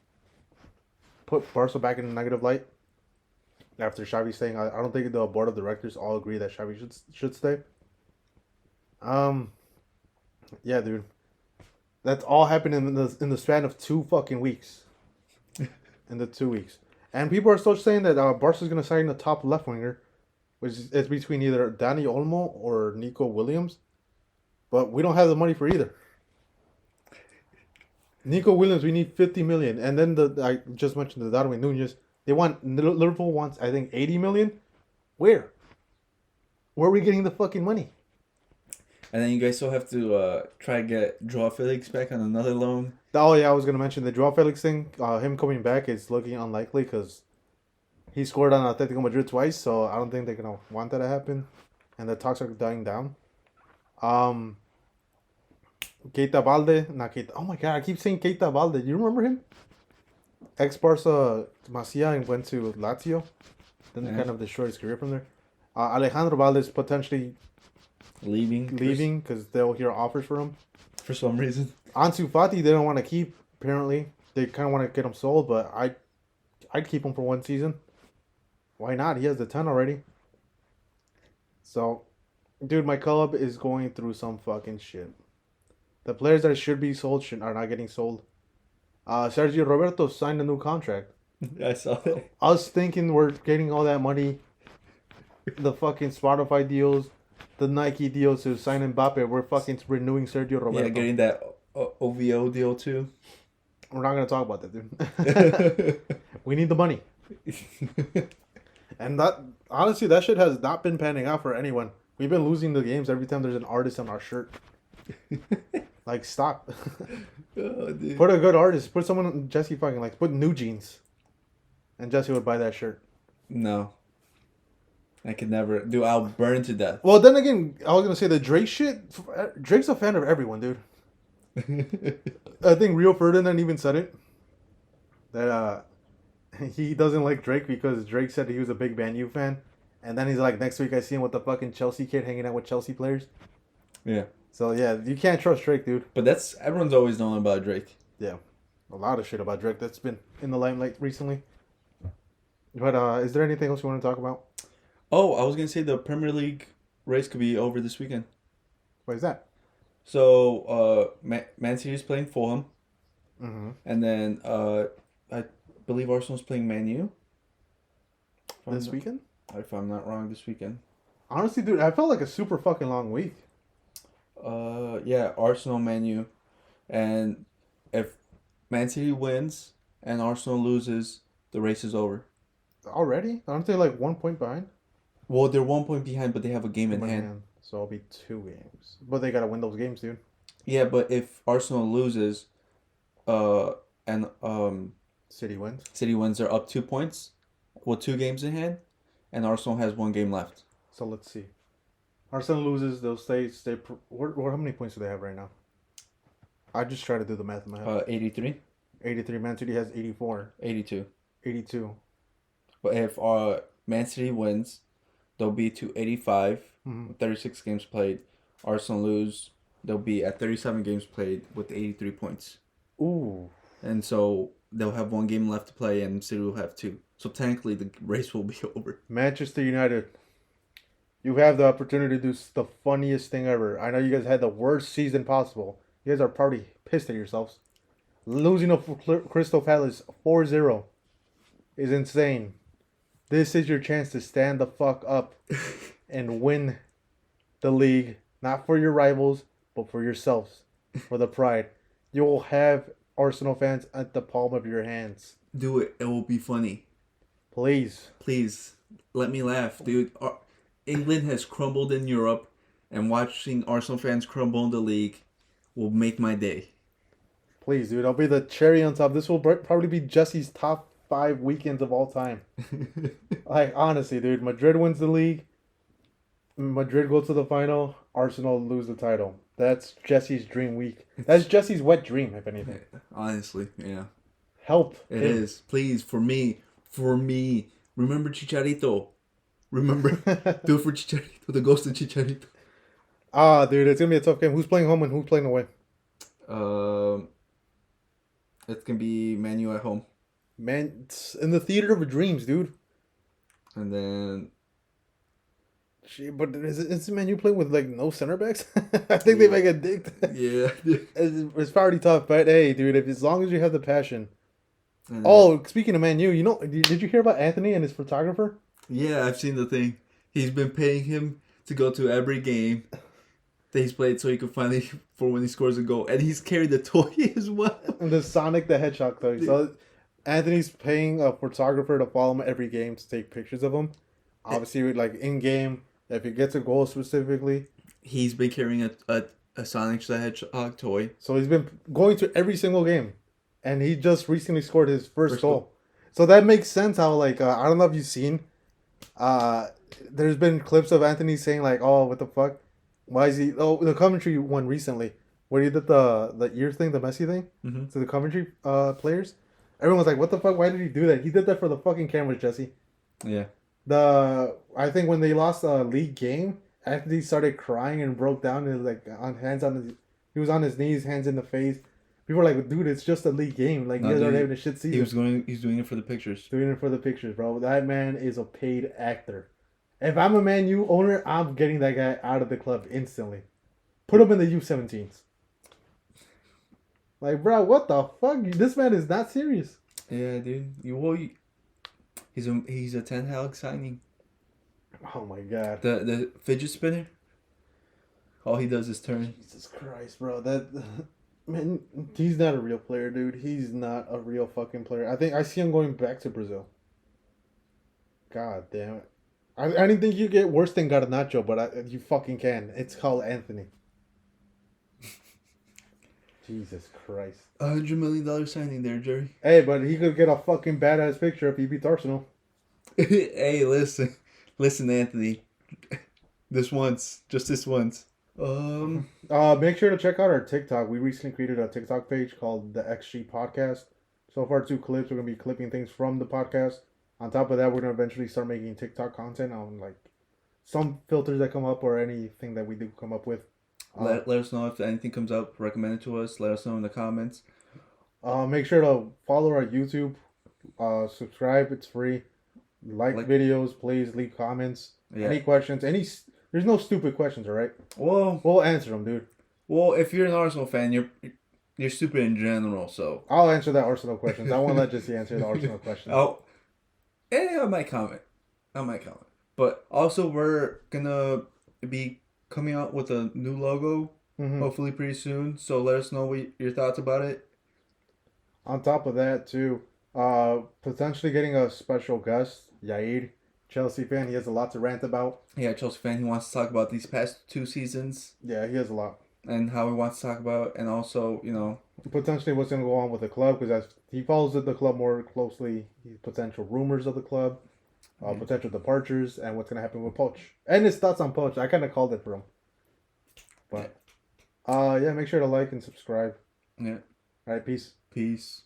put Barca back in a negative light. After Xavi staying, I don't think the board of directors all agree that Xavi should stay. Yeah, dude, that's all happened in the span of 2 fucking weeks. In the 2 weeks, and people are still saying that Barca's gonna sign a top left winger, which is between either Dani Olmo or Nico Williams, but we don't have the money for either. Nico Williams, we need 50 million, and then I just mentioned the Darwin Nunez. Liverpool wants, I think, 80 million. Where are we getting the fucking money? And then you guys still have to try to get Joao Felix back on another loan. Oh yeah, I was gonna mention the Joao Felix thing. Him coming back is looking unlikely because he scored on Atletico Madrid twice, so I don't think they're gonna want that to happen. And the talks are dying down. Keita Balde, not Keita. Oh my god, I keep saying Keita Balde. You remember him? Ex-Barca Masia and went to Lazio. Then kind of destroyed his career from there. Alejandro Valdez potentially leaving because they'll hear offers for him. For some reason. Ansu Fati they don't want to keep, apparently. They kind of want to get him sold, but I'd keep him for 1 season. Why not? He has the 10 already. So, dude, my club is going through some fucking shit. The players that should be sold are not getting sold. Sergio Roberto signed a new contract. I saw that. Us thinking we're getting all that money the fucking Spotify deals, the Nike deals to sign Mbappe. We're fucking renewing Sergio Roberto. Yeah, getting that OVO deal too. We're not gonna talk about that, dude. We need the money. And that honestly, that shit has not been panning out for anyone. We've been losing the games every time there's an artist on our shirt. Like, stop. Oh, dude. Put a good artist. Put someone Jesse fucking likes. Put New Jeans. And Jesse would buy that shirt. No. I could never. Dude, I'll burn to death. Well, then again, I was going to say the Drake shit. Drake's a fan of everyone, dude. I think Rio Ferdinand even said it. That he doesn't like Drake because Drake said he was a big Man U fan. And then he's like, next week I see him with the fucking Chelsea kid hanging out with Chelsea players. Yeah. So, yeah, you can't trust Drake, dude. But that's... Everyone's always known about Drake. Yeah. A lot of shit about Drake that's been in the limelight recently. But is there anything else you want to talk about? Oh, I was going to say the Premier League race could be over this weekend. What is that? So, Man City is playing Fulham. Mm-hmm. And then, I believe Arsenal's playing Man U. This weekend? If I'm not wrong, this weekend. Honestly, dude, I felt like a super fucking long week. Yeah, Arsenal, Man U. And if Man City wins and Arsenal loses, the race is over. Already? Aren't they like 1 point behind? Well, they're 1 point behind, but they have a game in hand. So it'll be 2 games. But they gotta win those games, dude. Yeah, but if Arsenal loses, and City wins, they're up 2 points with 2 games in hand, and Arsenal has 1 game left. So let's see. Arsenal loses, they'll stay. How many points do they have right now? I just try to do the math in my head. 83. 83. Man City has 84. 82. 82. But if Man City wins, they'll be to 85, Mm-hmm. 36 games played. Arsenal lose, they'll be at 37 games played with 83 points. Ooh. And so they'll have 1 game left to play, and City will have 2. So technically, the race will be over. Manchester United. You have the opportunity to do the funniest thing ever. I know you guys had the worst season possible. You guys are probably pissed at yourselves. Losing to Crystal Palace 4-0 is insane. This is your chance to stand the fuck up and win the league. Not for your rivals, but for yourselves. For the pride. You will have Arsenal fans at the palm of your hands. Do it. It will be funny. Please. Please. Let me laugh, dude. England has crumbled in Europe, and watching Arsenal fans crumble in the league will make my day. Please, dude. I'll be the cherry on top. This will probably be Jesse's top 5 weekends of all time. Like, honestly, dude. Madrid wins the league. Madrid goes to the final. Arsenal lose the title. That's Jesse's dream week. That's Jesse's wet dream, if anything. Honestly, yeah. Help. It is. Please, for me. Remember Chicharito. Remember. Do it for Chicharito. The ghost of Chicharito. Ah, dude, it's going to be a tough game. Who's playing home and who's playing away? It's going to be Man U at home. Man, it's in the theater of dreams, dude. And then... But is Man U playing with, like, no center backs? I think they might get dicked. Yeah. It's already tough, but hey, dude, as long as you have the passion. Oh, speaking of Man U, you know, did you hear about Anthony and his photographer? Yeah, I've seen the thing. He's been paying him to go to every game that he's played so he can finally, for when he scores a goal. And he's carried the toy as well. And the Sonic the Hedgehog toy. So Anthony's paying a photographer to follow him every game to take pictures of him. Obviously, like, in-game, if he gets a goal specifically. He's been carrying a Sonic the Hedgehog toy. So he's been going to every single game. And he just recently scored his first goal. So that makes sense how, like, I don't know if you've seen... there's been clips of Anthony saying, like, oh, what the fuck? Why is he... Oh, the Coventry one recently, where he did the ear thing, the Messi thing, to the Coventry players. Everyone was like, what the fuck? Why did he do that? He did that for the fucking cameras, Jesse. Yeah. I think when they lost a league game, Anthony started crying and broke down and, like, he was on his knees, hands in the face. People are like, dude, it's just a league game. Like, you guys aren't having a shit season. He's doing it for the pictures. Doing it for the pictures, bro. That man is a paid actor. If I'm a Man U owner, I'm getting that guy out of the club instantly. Put him in the U17s. Like, bro, what the fuck? This man is not serious. Yeah, dude. He's a Ten Hag signing. Oh my god. The fidget spinner. All he does is turn. Jesus Christ, bro. That man, he's not a real player, dude. He's not a real fucking player. I think I see him going back to Brazil. God damn it. I didn't think you get worse than Garnacho, but you fucking can. It's called Anthony. Jesus Christ. $100 million signing there, Jerry. Hey, but he could get a fucking badass picture if he beats Arsenal. Hey, listen, Anthony. This once, just this once. Make sure to check out our TikTok. We recently created a TikTok page called the XG Podcast. So far, 2 clips. We're gonna be clipping things from the podcast. On top of that, we're gonna eventually start making TikTok content on like some filters that come up or anything that we do come up with. Let us know if anything comes up. Recommend it to us. Let us know in the comments. Make sure to follow our YouTube. Subscribe. It's free. Like videos. Please leave comments. Yeah. Any questions? There's no stupid questions, all right? Well, we'll answer them, dude. Well, if you're an Arsenal fan, you're stupid in general. So I'll answer that Arsenal questions. I won't let Jesse answer the Arsenal questions. I might comment. But also, we're gonna be coming out with a new logo, hopefully pretty soon. So let us know your thoughts about it. On top of that, too, potentially getting a special guest, Yair, Chelsea fan. He has a lot to rant about. Yeah, Chelsea fan. He wants to talk about these past 2 seasons. Yeah, he has a lot. And how he wants to talk about, and also, potentially what's going to go on with the club, because as he follows the club more closely, potential rumors of the club, potential departures, and what's going to happen with Poch. And his thoughts on Poch. I kind of called it for him. But, yeah, make sure to like and subscribe. Yeah. All right, peace. Peace.